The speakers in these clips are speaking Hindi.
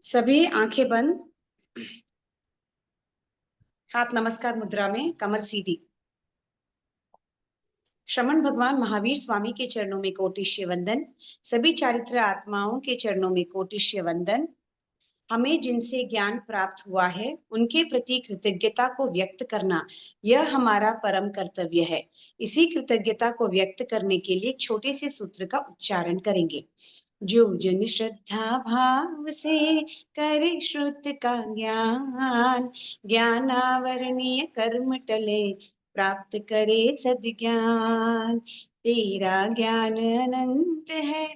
सभी आंखें बंद, हाथ नमस्कार मुद्रा में, कमर सीधी। श्रमण भगवान महावीर स्वामी के चरणों में कोटिश्य वंदन। सभी चारित्र आत्माओं के चरणों में कोटिश्य वंदन। हमें जिनसे ज्ञान प्राप्त हुआ है उनके प्रति कृतज्ञता को व्यक्त करना यह हमारा परम कर्तव्य है। इसी कृतज्ञता को व्यक्त करने के लिए एक छोटे से सूत्र का उच्चारण करेंगे। जो जन श्रद्धा भाव से करे श्रुत का ज्ञान, ज्ञानावरणीय कर्म टले प्राप्त करे सद्ज्ञान। तेरा ज्ञान अनंत है,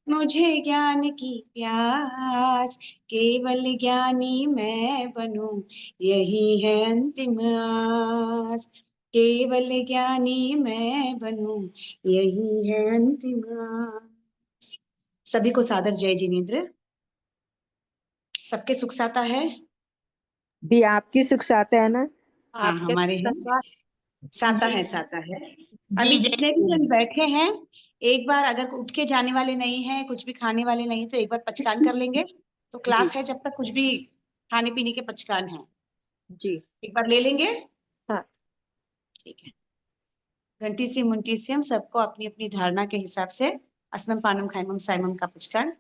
मुझे ज्ञान की प्यास, केवल ज्ञानी मैं बनूं यही है अंतिम आस। केवल ज्ञानी मैं बनूं यही है अंतिम आस। सभी को सादर जय जिनेन्द्र। सबके सुख साता है भी आपकी सुख साता है ना। हाँ, हमारे हैं साता है, साता है। अभी जितने भी जन बैठे हैं, एक बार अगर उठ के जाने वाले नहीं हैं, कुछ भी खाने वाले नहीं, तो एक बार पचकान कर लेंगे। तो क्लास है, जब तक कुछ भी खाने पीने के पचकान है जी, एक बार ले लेंगे। हाँ ठीक है। घंटी सी मुंटी सी हम सबको अपनी अपनी धारणा के हिसाब से असनम पानम खाइमम साइमम का पचकान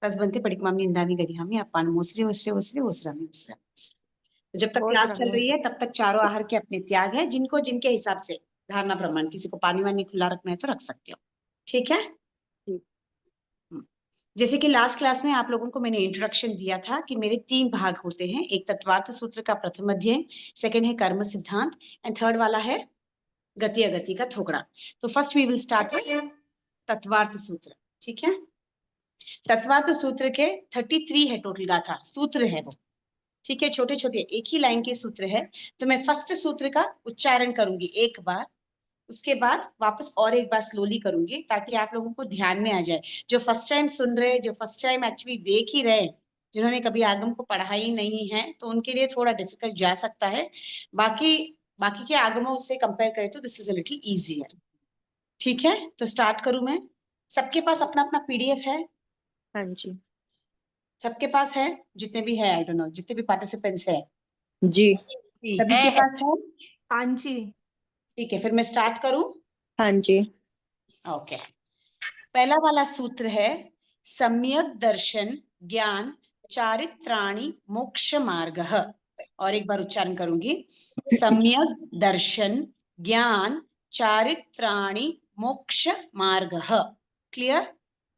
तसबंते पडिकमामी इंदामी गरिहामी अपान मोसरे ओसरे ओसरे ओसरामी ओसरा। तो जब तक क्लास चल रही है तब तक चारों आहार के अपने त्याग है, जिनको जिनके हिसाब से धारणा प्रमाण, किसी को पानी वानी खुला रखना है तो रख सकते हो। ठीक है। जैसे कि लास्ट क्लास में आप लोगों को मैंने इंट्रोडक्शन दिया था कि मेरे 3 भाग होते हैं। एक तत्वार्थ सूत्र का प्रथम अध्ययन, सेकंड है कर्म सिद्धांत, एंड थर्ड वाला है गति अगति का थोकड़ा। तो first we will start with Tattvartha Sutra. ठीक है। तत्वार्थ सूत्र के 33 है टोटल गाथा, सूत्र है वो। ठीक है, छोटे छोटे एक ही लाइन के सूत्र है। तो मैं फर्स्ट सूत्र का उच्चारण करूंगी एक बार, उसके बाद वापस और एक बार स्लोली करूंगी ताकि आप लोगों को ध्यान में आ जाए। जो फर्स्ट टाइम सुन रहे, जो फर्स्ट टाइम एक्चुअली देख ही रहे, जिन्होंने कभी आगम को पढ़ा ही नहीं है, तो उनके लिए थोड़ा डिफिकल्ट जा सकता है। बाकी बाकी के आगमों से कंपेयर करें तो this is a little easier. ठीक है, तो स्टार्ट करूं मैं। सबके पास अपना अपना पीडीएफ है? हाँ जी सबके पास है? जितने भी है, आई डोंट नो, जितने भी पार्टिसिपेंट्स है जी सभी के पास है? हाँ जी। ठीक है, फिर मैं स्टार्ट करूं। हाँ जी। ओके। पहला वाला सूत्र है सम्यक दर्शन ज्ञान चारित्राणि मोक्ष मार्गः। और एक बार उच्चारण करूंगी, सम्यक दर्शन ज्ञान चारित्राणि मोक्ष मार्गः। क्लियर?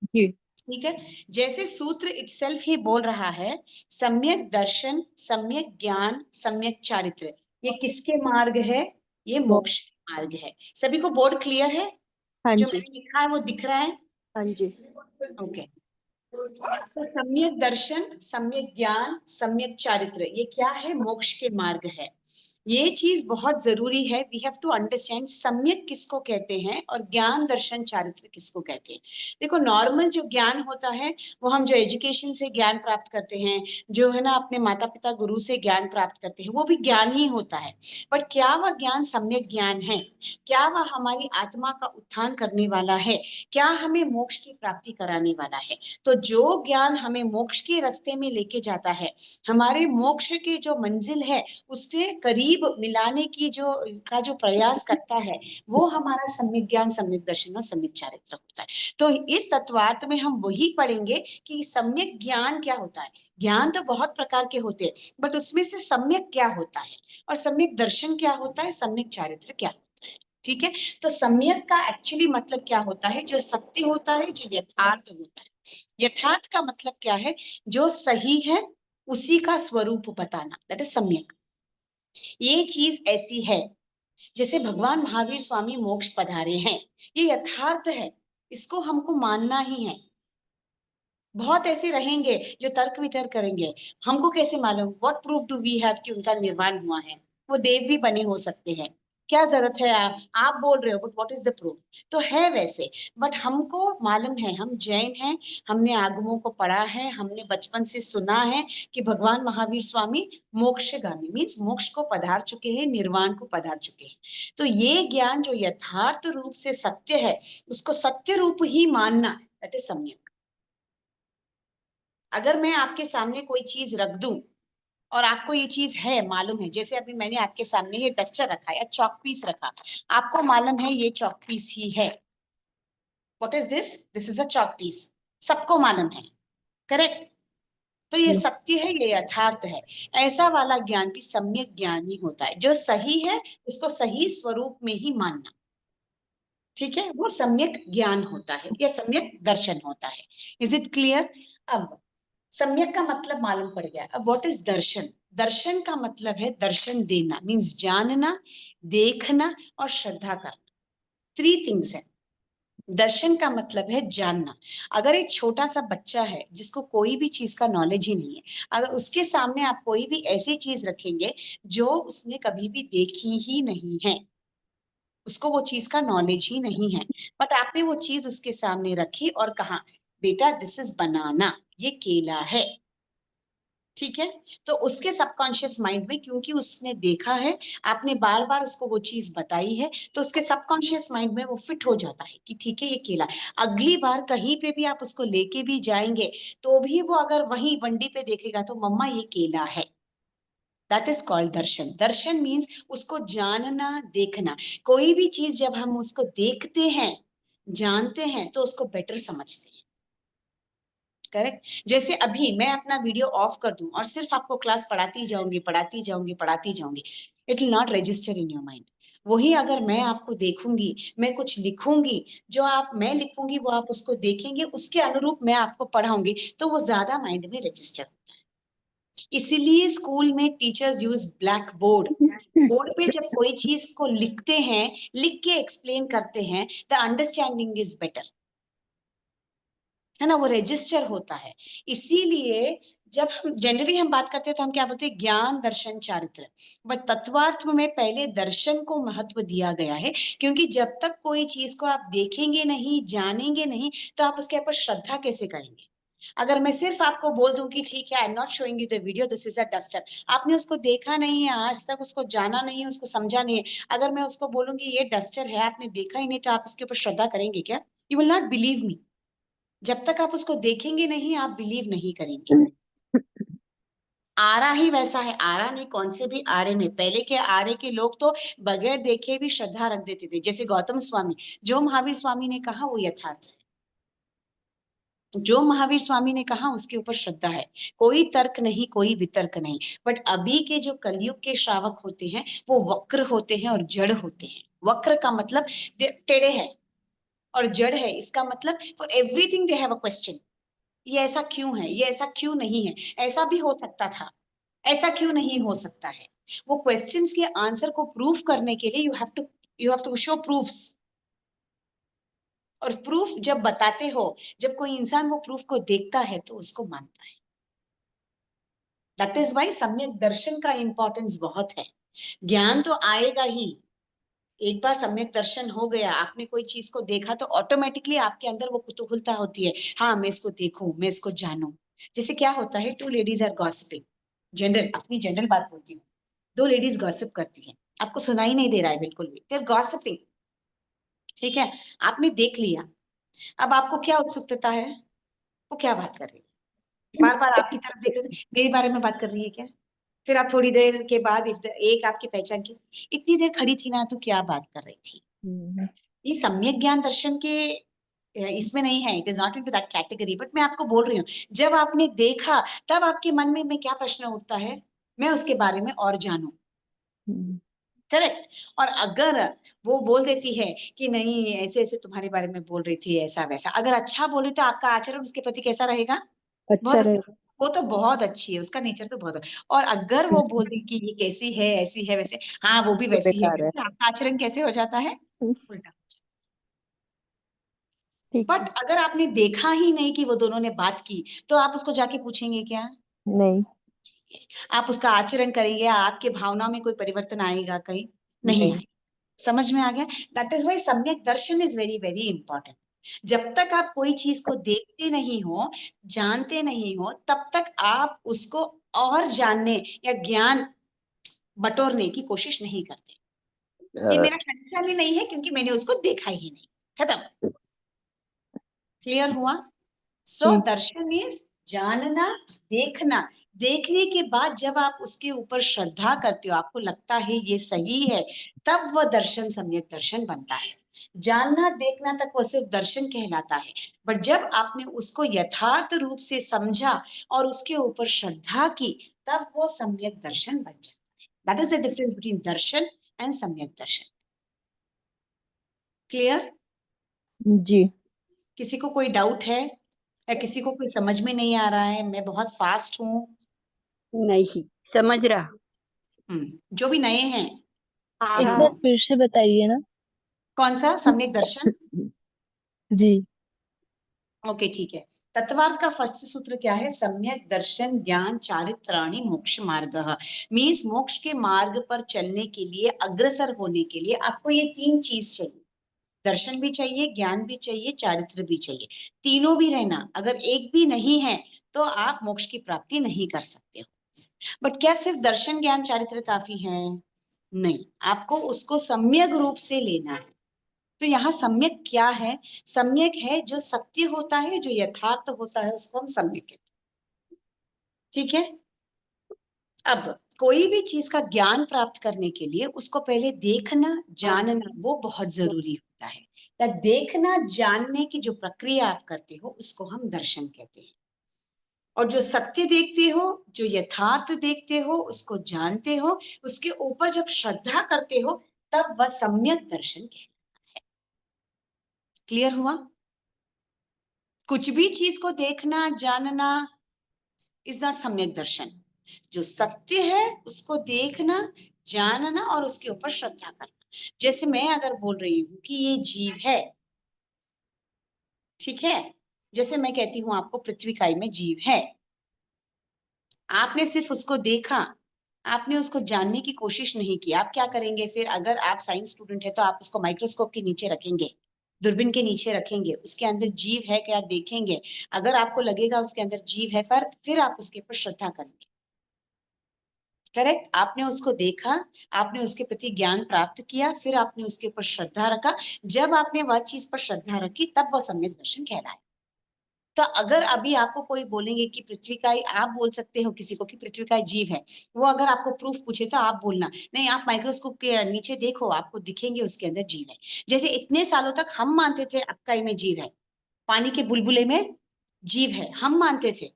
जी ठीक है। जैसे सूत्र इटसेल्फ ही बोल रहा है, सम्यक दर्शन, सम्यक ज्ञान, सम्यक चारित्र, ये किसके मार्ग है? ये मोक्ष मार्ग है। सभी को बोर्ड क्लियर है? हाँ जो जी मैंने लिखा है वो दिख रहा है? हाँ जी। ओके। तो सम्यक दर्शन, सम्यक ज्ञान, सम्यक चारित्र, ये क्या है? मोक्ष के मार्ग है। ये चीज बहुत जरूरी है। वी हैव टू अंडरस्टैंड सम्यक किसको कहते हैं और ज्ञान दर्शन चारित्र किसको कहते हैं। देखो, नॉर्मल जो ज्ञान होता है वो हम जो एजुकेशन से ज्ञान प्राप्त करते हैं, जो है ना अपने माता पिता गुरु से ज्ञान प्राप्त करते हैं, वो भी ज्ञान ही होता है। बट क्या वह ज्ञान सम्यक ज्ञान है? क्या वह हमारी आत्मा का उत्थान करने वाला है? क्या हमें मोक्ष की प्राप्ति कराने वाला है? तो जो ज्ञान हमें मोक्ष के रास्ते में लेके जाता है, हमारे मोक्ष के जो मंजिल है उससे करीब मिलाने की जो प्रयास करता है, वो हमारा सम्यक ज्ञान, सम्यक दर्शन और सम्यक चारित्र होता है। तो इस तत्वार्थ में हम वही पढ़ेंगे कि सम्यक ज्ञान क्या होता है। ज्ञान तो बहुत प्रकार के होते हैं, बट उसमें से सम्यक क्या होता है, और सम्यक दर्शन क्या होता है, सम्यक चारित्र क्या होता है। ठीक है। तो सम्यक का एक्चुअली मतलब क्या होता है? जो सत्य होता है, जो यथार्थ होता है। यथार्थ का मतलब क्या है? जो सही है उसी का स्वरूप बताना, दैट इज सम्यक। ये चीज ऐसी है, जैसे भगवान महावीर स्वामी मोक्ष पधारे हैं, ये यथार्थ है, इसको हमको मानना ही है। बहुत ऐसे रहेंगे जो तर्क वितर्क करेंगे, हमको कैसे मालूम, what proof do we have कि उनका निर्वाण हुआ है? वो देव भी बने हो सकते हैं, क्या जरूरत है? आप बोल रहे हो, but what is the proof? तो है वैसे, बट हमको मालूम है, हम जैन हैं, हमने आगमों को पढ़ा है, हमने बचपन से सुना है कि भगवान महावीर स्वामी मोक्षगामी मीन्स मोक्ष को पधार चुके हैं, निर्वाण को पधार चुके हैं। तो ये ज्ञान जो यथार्थ रूप से सत्य है, उसको सत्य रूप ही मानना, दैट इज सम्यक। अगर मैं आपके सामने कोई चीज रख दूं और आपको ये चीज है मालूम है, जैसे अभी मैंने आपके सामने ये डस्टर रखा या चॉक पीस रखा, आपको मालूम है ये चॉक पीस ही है। What is this? This is a chalk piece, सबको मालूम है, करेक्ट? तो ये जी सत्य है, ये यथार्थ है। ऐसा वाला ज्ञान भी सम्यक ज्ञान ही होता है। जो सही है उसको सही स्वरूप में ही मानना, ठीक है, वो सम्यक ज्ञान होता है या सम्यक दर्शन होता है। Is it clear? अब सम्यक का मतलब मालूम पड़ गया। अब व्हाट इज दर्शन? दर्शन का मतलब है दर्शन देना, मीन्स जानना, देखना और श्रद्धा करना। थ्री थिंग्स है। दर्शन का मतलब है जानना। अगर एक छोटा सा बच्चा है जिसको कोई भी चीज का नॉलेज ही नहीं है, अगर उसके सामने आप कोई भी ऐसी चीज रखेंगे जो उसने कभी भी देखी ही नहीं है, उसको वो चीज का नॉलेज ही नहीं है, बट आपने वो चीज उसके सामने रखी और कहा बेटा दिस इज बनाना, ये केला है, ठीक है, तो उसके सबकॉन्शियस माइंड में, क्योंकि उसने देखा है, आपने बार बार उसको वो चीज बताई है, तो उसके सबकॉन्शियस माइंड में वो फिट हो जाता है कि ठीक है ये केला है। अगली बार कहीं पे भी आप उसको लेके भी जाएंगे तो भी वो अगर वहीं बंडी पे देखेगा तो मम्मा ये केला है। That is called Darshan. Darshan means उसको जानना, देखना। कोई भी चीज जब हम उसको देखते हैं, जानते हैं, तो उसको बेटर समझते हैं, करेक्ट? जैसे अभी मैं अपना वीडियो ऑफ कर दूं और सिर्फ आपको क्लास पढ़ाती जाऊंगी, पढ़ाती जाऊंगी, पढ़ाती जाऊंगी, it will not register in your mind. वही अगर मैं आपको देखूंगी, मैं कुछ लिखूंगी, जो आप मैं लिखूंगी वो आप उसको देखेंगे, उसके अनुरूप मैं आपको पढ़ाऊंगी, तो वो ज्यादा माइंड में रजिस्टर होता है। इसीलिए स्कूल में teachers use black board. Board पे जब कोई चीज को लिखते हैं, लिख के एक्सप्लेन करते हैं, द अंडरस्टैंडिंग इज बेटर, है ना, वो रजिस्टर होता है। इसीलिए जब हम जनरली हम बात करते हैं तो हम क्या बोलते हैं? ज्ञान, दर्शन, चारित्र। बट तत्वार्थ में पहले दर्शन को महत्व दिया गया है, क्योंकि जब तक कोई चीज को आप देखेंगे नहीं, जानेंगे नहीं, तो आप उसके ऊपर श्रद्धा कैसे करेंगे? अगर मैं सिर्फ आपको बोल दूं कि ठीक है, I am not showing you the video, this is a duster, आपने उसको देखा नहीं है आज तक, उसको जाना नहीं है, उसको समझा नहीं है, अगर मैं उसको बोलूंगी ये डस्टर है, आपने देखा ही नहीं, तो आप इसके ऊपर श्रद्धा करेंगे क्या? You will not believe me. जब तक आप उसको देखेंगे नहीं, आप बिलीव नहीं करेंगे। आरा ही वैसा है, आरा नहीं, कौन से भी आरे में, पहले के आरे के लोग तो बगैर देखे भी श्रद्धा रख देते थे, जैसे गौतम स्वामी। जो महावीर स्वामी ने कहा वो यथार्थ है, जो महावीर स्वामी ने कहा उसके ऊपर श्रद्धा है। कोई तर्क नहीं, कोई वितर्क नहीं। बट अभी के जो कलयुग के श्रावक होते हैं वो वक्र होते हैं और जड़ होते हैं। वक्र का मतलब टेढ़े है, और जड़ है इसका मतलब for everything they have a question. ये ऐसा क्यों है, ये ऐसा क्यों नहीं है, ऐसा भी हो सकता था, ऐसा क्यों नहीं हो सकता है। वो क्वेश्चंस के आंसर को प्रूफ करने के लिए you have to show proofs. और प्रूफ जब बताते हो, जब कोई इंसान वो प्रूफ को देखता है तो उसको मानता है। दैट इज वाई सम्यक दर्शन का इंपॉर्टेंस बहुत है। ज्ञान तो आएगा ही। एक बार सम्यक दर्शन हो गया, आपने कोई चीज को देखा, तो ऑटोमेटिकली आपके अंदर वो कुतूहलता होती है, हाँ मैं इसको देखूं, मैं इसको जानूं। जैसे क्या होता है, two ladies are gossiping, general, अपनी जनरल बात बोलती हूँ, दो लेडीज गॉसिप करती हैं, आपको सुनाई नहीं दे रहा है बिल्कुल भी, देयर गॉसिपिंग, ठीक है, आपने देख लिया। अब आपको क्या उत्सुकता है, वो क्या बात कर रही है, बार बार आपकी तरफ देख रहे थे, मेरे बारे में बात कर रही है क्या? फिर आप थोड़ी देर के बाद एक आपकी पहचान की, इतनी देर खड़ी थी ना, तो क्या बात कर रही थी। हम्म, ये सम्यक ज्ञान दर्शन के इसमें नहीं है, it is not into that category, but मैं आपको बोल रही हूँ, जब आपने देखा तब आपके मन में क्या प्रश्न उठता है, मैं उसके बारे में और जानूं, हम्म, करेक्ट? और अगर वो बोल देती है कि नहीं ऐसे ऐसे तुम्हारे बारे में बोल रही थी, ऐसा वैसा, अगर अच्छा बोले तो आपका आचरण उसके प्रति कैसा रहेगा? बहुत अच्छा अच्छा। रहेगा। वो तो बहुत अच्छी है, उसका नेचर तो बहुत और अगर वो बोल दी कि ये कैसी है, ऐसी है, वैसे, हाँ वो भी ये वैसी है, बेकार है। तो आपका आचरण कैसे हो जाता है? उल्टा। ठीक बट है। अगर आपने देखा ही नहीं कि वो दोनों ने बात की, तो आप उसको जाके पूछेंगे क्या? नहीं। आप उसका आचरण करेंगे, आपके भावना में कोई परिवर्तन आएगा कहीं? नहीं नहीं। आएगा। समझ में आ गया? दैट इज वाई सम्यक दर्शन इज वेरी वेरी इंपॉर्टेंट। जब तक आप कोई चीज को देखते नहीं हो, जानते नहीं हो, तब तक आप उसको और जानने या ज्ञान बटोरने की कोशिश नहीं करते। ये अ, मेरा कंसर्न ही नहीं है, क्योंकि मैंने उसको देखा ही नहीं। खत्म। क्लियर हुआ? सो ठीक। दर्शन इज जानना, देखना, देखने के बाद जब आप उसके ऊपर श्रद्धा करते हो, आपको लगता है ये सही है, तब वह दर्शन सम्यक दर्शन बनता है। जानना देखना तक वो सिर्फ दर्शन कहलाता है, बट जब आपने उसको यथार्थ रूप से समझा और उसके ऊपर श्रद्धा की, तब वो सम्यक दर्शन बन जाता है। That is the difference between Darshan and सम्यक दर्शन। क्लियर? जी। किसी को कोई डाउट है या किसी को कोई समझ में नहीं आ रहा है? मैं बहुत फास्ट हूँ। नहीं समझ रहा। जो भी नए हैं, एक हाँ। बार फिर से बताइए ना। कौन सा सम्यक दर्शन? जी। ओके ठीक है। तत्वार्थ का फर्स्ट सूत्र क्या है? सम्यक दर्शन ज्ञान चारित्राणि मोक्ष मार्ग। मीन्स मोक्ष के मार्ग पर चलने के लिए, अग्रसर होने के लिए आपको ये तीन चीज चाहिए। दर्शन भी चाहिए, ज्ञान भी चाहिए, चारित्र भी चाहिए। तीनों भी रहना। अगर एक भी नहीं है तो आप मोक्ष की प्राप्ति नहीं कर सकते हो। बट क्या सिर्फ दर्शन ज्ञान चारित्र काफी है? नहीं, आपको उसको सम्यक रूप से लेना है। तो यहाँ सम्यक क्या है? सम्यक है जो सत्य होता है, जो यथार्थ होता है, उसको हम सम्यक कहते हैं। ठीक है। अब कोई भी चीज का ज्ञान प्राप्त करने के लिए उसको पहले देखना, जानना, वो बहुत जरूरी होता है। तो देखना जानने की जो प्रक्रिया आप करते हो उसको हम दर्शन कहते हैं। और जो सत्य देखते हो, जो यथार्थ देखते हो, उसको जानते हो, उसके ऊपर जब श्रद्धा करते हो, तब वह सम्यक दर्शन कहलाता है। क्लियर हुआ? कुछ भी चीज को देखना, जानना इज नॉट सम्यक दर्शन। जो सत्य है उसको देखना, जानना और उसके ऊपर श्रद्धा करना। जैसे मैं अगर बोल रही हूं कि ये जीव है, ठीक है, जैसे मैं कहती हूं आपको पृथ्वी काई में जीव है, आपने सिर्फ उसको देखा, आपने उसको जानने की कोशिश नहीं की। आप क्या करेंगे फिर? अगर आप साइंस स्टूडेंट है तो आप उसको माइक्रोस्कोप के नीचे रखेंगे, दूरबीन के नीचे रखेंगे, उसके अंदर जीव है क्या देखेंगे। अगर आपको लगेगा उसके अंदर जीव है, फिर आप उसके ऊपर श्रद्धा करेंगे। करेक्ट? आपने उसको देखा, आपने उसके प्रति ज्ञान प्राप्त किया, फिर आपने उसके ऊपर श्रद्धा रखा। जब आपने वह चीज पर श्रद्धा रखी, तब वह सम्यक दर्शन कहलाए। तो अगर अभी आपको कोई बोलेंगे कि पृथ्वी का, आप बोल सकते हो किसी को कि पृथ्वी का जीव है, वो अगर आपको प्रूफ पूछे तो आप बोलना नहीं, आप माइक्रोस्कोप के नीचे देखो, आपको दिखेंगे उसके अंदर जीव है। जैसे इतने सालों तक हम मानते थे अक्काई में जीव है, पानी के बुलबुले में जीव है, हम मानते थे।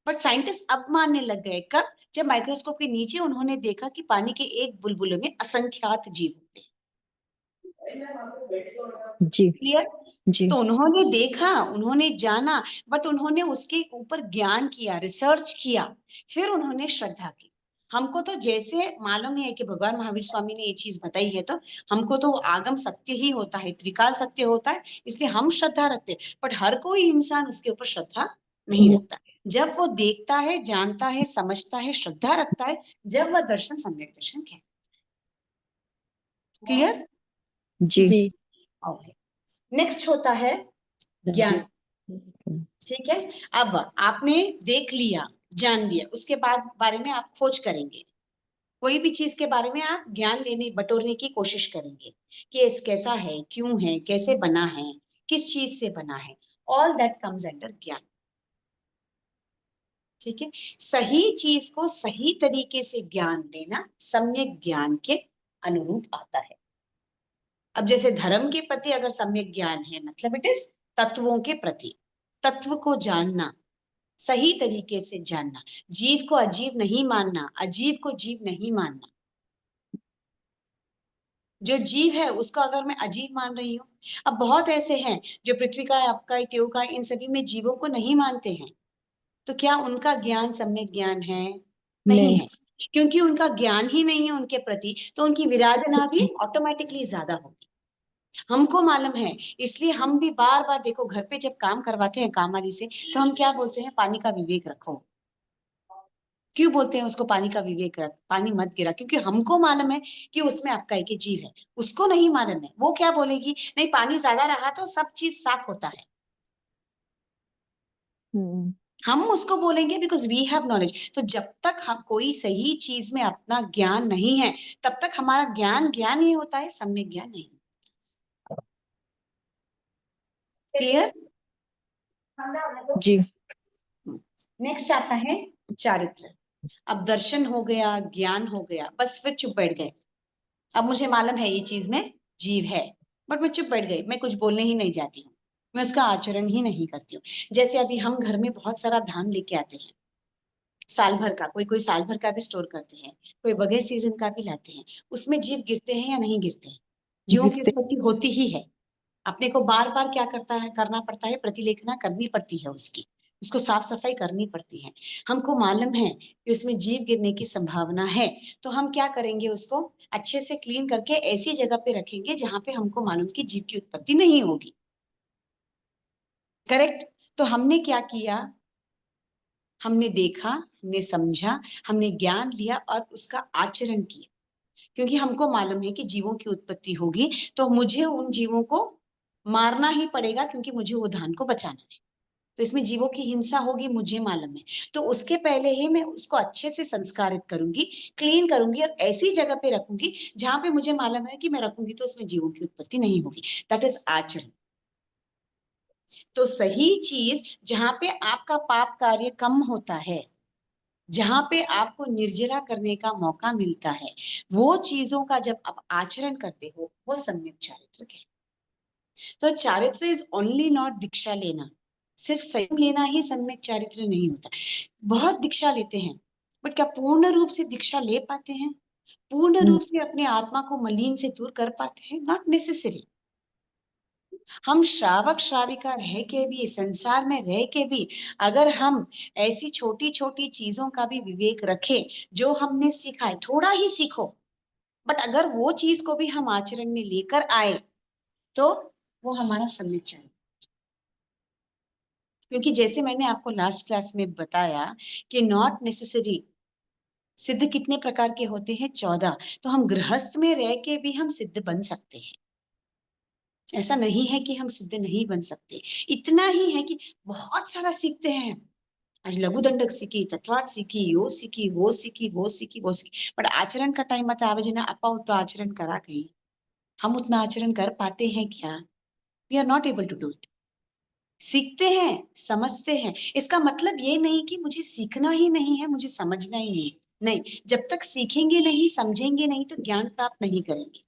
बट साइंटिस्ट अब मानने लग गए। कब? जब माइक्रोस्कोप के नीचे उन्होंने देखा कि पानी के एक बुलबुले में असंख्यात जीव होते हैं। जी। क्लियर? जी। तो उन्होंने देखा, उन्होंने जाना, बट उन्होंने उसके ऊपर ज्ञान किया, रिसर्च किया, फिर उन्होंने श्रद्धा की। हमको तो जैसे मालूम है कि भगवान महावीर स्वामी ने ये चीज बताई है, तो हमको तो आगम सत्य ही होता है, त्रिकाल सत्य होता है, इसलिए हम श्रद्धा रखते हैं। बट हर कोई इंसान उसके ऊपर श्रद्धा नहीं रखता। जब वो देखता है, जानता है, समझता है, श्रद्धा रखता है, जब वह दर्शन सम्यक दर्शन कहलाता है। क्लियर? जी। जी। ओके। नेक्स्ट होता है ज्ञान। ठीक है। अब आपने देख लिया, जान लिया, उसके बाद बारे में आप खोज करेंगे। कोई भी चीज के बारे में आप ज्ञान लेने, बटोरने की कोशिश करेंगे कि इस कैसा है, क्यों है, कैसे बना है, किस चीज से बना है। ऑल दैट कम्स अंडर ज्ञान। ठीक है। सही चीज को सही तरीके से ज्ञान लेना सम्यक ज्ञान के अनुरूप आता है। अब जैसे धर्म के प्रति अगर सम्यक ज्ञान है, मतलब इट इज तत्वों के प्रति, तत्व को जानना, सही तरीके से जानना, जीव को अजीब नहीं मानना, अजीब को जीव नहीं मानना। जो जीव है उसको अगर मैं अजीब मान रही हूँ, अब बहुत ऐसे हैं जो पृथ्वी का, आपका, त्यों का, इन सभी में जीवों को नहीं मानते हैं, तो क्या उनका ज्ञान सम्यक ज्ञान है? नहीं नहीं। है। क्योंकि उनका ज्ञान ही नहीं है उनके प्रति, तो उनकी विराधना भी ऑटोमेटिकली ज्यादा होगी। हमको मालूम है, इसलिए हम भी बार बार, देखो घर पे जब काम करवाते हैं कामवाली से, तो हम क्या बोलते हैं? पानी का विवेक रखो। क्यों बोलते हैं उसको पानी का विवेक रख, पानी मत गिरा? क्योंकि हमको मालूम है कि उसमें आपका एक जीव है, उसको नहीं मालूम है। वो क्या बोलेगी? नहीं, पानी ज्यादा रहा तो सब चीज साफ होता है। हम उसको बोलेंगे बिकॉज वी हैव नॉलेज। तो जब तक हम कोई सही चीज में अपना ज्ञान नहीं है, तब तक हमारा ज्ञान ज्ञान ही होता है, सम्यक ज्ञान नहीं। क्लियर? जी। नेक्स्ट आता है चारित्र। अब दर्शन हो गया, ज्ञान हो गया, बस फिर चुप बैठ गए। अब मुझे मालूम है ये चीज में जीव है, बट मैं चुप बैठ गई, मैं कुछ बोलने ही नहीं जाती हूँ, मैं उसका आचरण ही नहीं करती हूँ। जैसे अभी हम घर में बहुत सारा धान लेके आते हैं, साल भर का, कोई साल भर का भी स्टोर करते हैं, कोई बगैर सीजन का भी लाते हैं, उसमें जीव गिरते हैं या नहीं गिरते हैं? जीवों की गिरते। उत्पत्ति होती ही है। अपने को बार बार क्या करना पड़ता है, प्रतिलेखना करनी पड़ती है उसकी, उसको साफ सफाई करनी पड़ती है। हमको मालूम है कि उसमें जीव गिरने की संभावना है, तो हम क्या करेंगे, उसको अच्छे से क्लीन करके ऐसी जगह पे रखेंगे जहां पे हमको मालूम कि जीव की उत्पत्ति नहीं होगी। करेक्ट? तो हमने क्या किया, हमने देखा, हमने समझा, हमने ज्ञान लिया और उसका आचरण किया, क्योंकि हमको मालूम है कि जीवों की उत्पत्ति होगी, तो मुझे उन जीवों को मारना ही पड़ेगा, क्योंकि मुझे वो धान को बचाना है। तो इसमें जीवों की हिंसा होगी, मुझे मालूम है। तो उसके पहले ही मैं उसको अच्छे से संस्कारित करूंगी, क्लीन करूंगी और ऐसी जगह पे रखूंगी जहां पे मुझे मालूम है कि मैं रखूंगी तो उसमें जीवों की उत्पत्ति नहीं होगी। दैट इज आचरण। तो सही चीज जहां पे आपका पाप कार्य कम होता है, जहां पे आपको निर्जरा करने का मौका मिलता है, वो चीजों का जब आप आचरण करते हो, वो सम्यक चारित्र कहलाता है। तो चारित्र इज ओनली नॉट दीक्षा लेना, सिर्फ संयम लेना ही सम्यक चारित्र नहीं होता। बहुत दीक्षा लेते हैं, बट क्या पूर्ण रूप से दीक्षा ले पाते हैं? पूर्ण रूप से अपने आत्मा को मलिन से दूर कर पाते हैं? Not necessary. हम श्रावक श्राविका रह के भी, संसार में रह के भी, अगर हम ऐसी छोटी छोटी चीजों का भी विवेक रखें जो हमने सीखा है, थोड़ा ही सीखो, बट अगर वो चीज को भी हम आचरण में लेकर आए तो वो हमारा सम्यक चारित्र। क्योंकि जैसे मैंने आपको लास्ट क्लास में बताया कि नॉट नेसेसरी, सिद्ध कितने प्रकार के होते हैं? 14। तो हम गृहस्थ में रह के भी हम सिद्ध बन सकते हैं, ऐसा नहीं है कि हम सिद्ध नहीं बन सकते। इतना ही है कि बहुत सारा सीखते हैं, आज लघु दंडक सीखी, तत्वार सीखी, यो सीखी, वो सीखी, वो सीखी, वो सीखी, बट आचरण का टाइम आता आवे जना आपा तो आचरण करा कहीं, हम उतना आचरण कर पाते हैं क्या? We are not able to do it. सीखते हैं, समझते हैं, इसका मतलब ये नहीं कि मुझे सीखना ही नहीं है, मुझे समझना ही नहीं। नहीं, जब तक सीखेंगे नहीं, समझेंगे नहीं, तो ज्ञान प्राप्त नहीं करेंगे।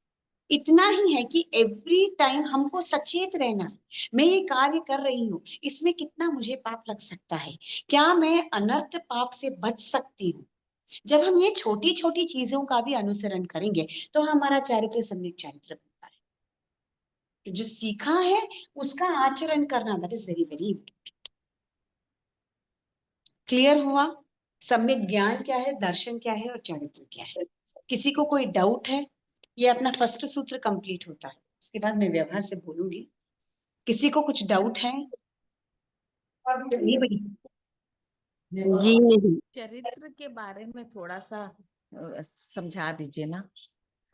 इतना ही है कि एवरी टाइम हमको सचेत रहना है, मैं ये कार्य कर रही हूँ, इसमें कितना मुझे पाप लग सकता है, क्या मैं अनर्थ पाप से बच सकती हूँ? जब हम ये छोटी छोटी चीजों का भी अनुसरण करेंगे तो हमारा चारित्र सम्यक चारित्र बनता है। तो जो सीखा है उसका आचरण करना, that is very very important. Clear हुआ? सम्यक ज्ञान क्या है, दर्शन क्या है और चारित्र क्या है? किसी को कोई डाउट है? ये अपना फर्स्ट सूत्र कंप्लीट होता है, उसके बाद मैं व्यवहार से बोलूंगी। किसी को कुछ डाउट है? नहीं भाई। जी नहीं। चरित्र के बारे में थोड़ा सा समझा दीजिए ना।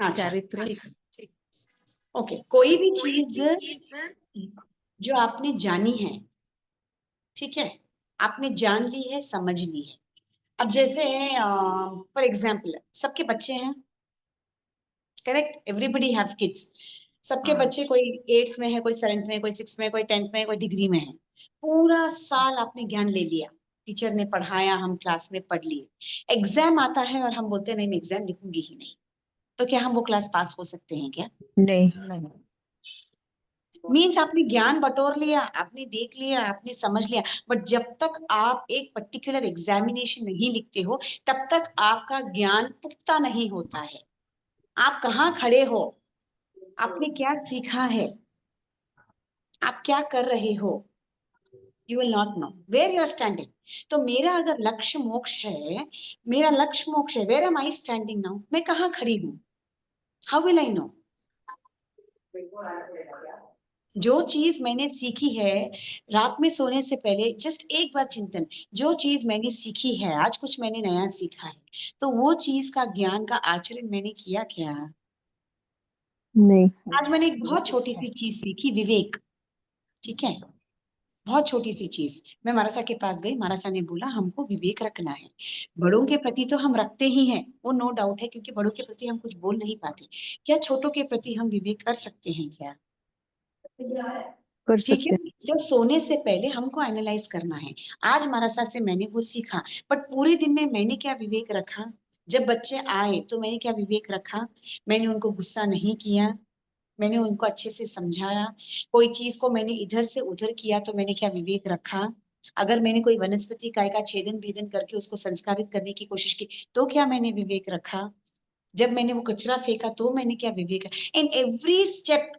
अच्छा, चरित्र ठीक। ओके, कोई भी चीज जो आपने जानी है, ठीक है, आपने जान ली है, समझ ली है। अब जैसे फॉर एग्जाम्पल सबके बच्चे हैं, करेक्ट? Everybody have kids. सबके हाँ। बच्चे, कोई 8th में है, कोई 7th में, कोई 6th में, कोई 10th में, कोई डिग्री में है। पूरा साल आपने ज्ञान ले लिया, टीचर ने पढ़ाया, हम क्लास में पढ़ लिए, एग्जाम आता है और हम बोलते हैं नहीं मैं एग्जाम लिखूंगी ही नहीं, तो क्या हम वो क्लास पास हो सकते हैं क्या? नहीं। नहीं। मीन्स आपने ज्ञान बटोर लिया, आपने देख लिया, आपने समझ लिया, बट जब तक आप एक पर्टिकुलर एग्जामिनेशन नहीं लिखते हो तब तक आपका ज्ञान पुख्ता नहीं होता है। आप कहाँ खड़े हो, आपने क्या सीखा है, आप क्या कर रहे हो, you will not know where you are standing. तो मेरा अगर लक्ष्य मोक्ष है, मेरा लक्ष्य मोक्ष है, where am I standing now, मैं कहाँ खड़ी हूँ, हाउ विल आई नो? जो चीज मैंने सीखी है, रात में सोने से पहले जस्ट एक बार चिंतन, जो चीज मैंने सीखी है, आज कुछ मैंने नया सीखा है, तो वो चीज का ज्ञान का आचरण मैंने किया क्या? नहीं। आज मैंने एक बहुत छोटी सी चीज सीखी, विवेक, ठीक है, बहुत छोटी सी चीज। मैं मारासा के पास गई, मारासा ने बोला हमको विवेक रखना है। बड़ों के प्रति तो हम रखते ही हैं, वो नो डाउट है, क्योंकि बड़ों के प्रति हम कुछ बोल नहीं पाते। क्या छोटों के प्रति हम विवेक कर सकते हैं क्या? कर ठीक सकते है, हैं। तो सोने से पहले हमको एनालाइज करना है। आज मानसा से मैंने वो सीखा, बट पूरे दिन में मैंने क्या विवेक रखा? जब बच्चे आए तो मैंने क्या विवेक रखा? मैंने उनको गुस्सा नहीं किया, मैंने उनको अच्छे से समझाया। कोई चीज को मैंने इधर से उधर किया तो मैंने क्या विवेक रखा? अगर मैंने कोई वनस्पति काय का छेदन भेदन करके उसको संस्कारित करने की कोशिश की तो क्या मैंने विवेक रखा? जब मैंने वो कचरा फेंका तो मैंने क्या विवेक? इन एवरी स्टेप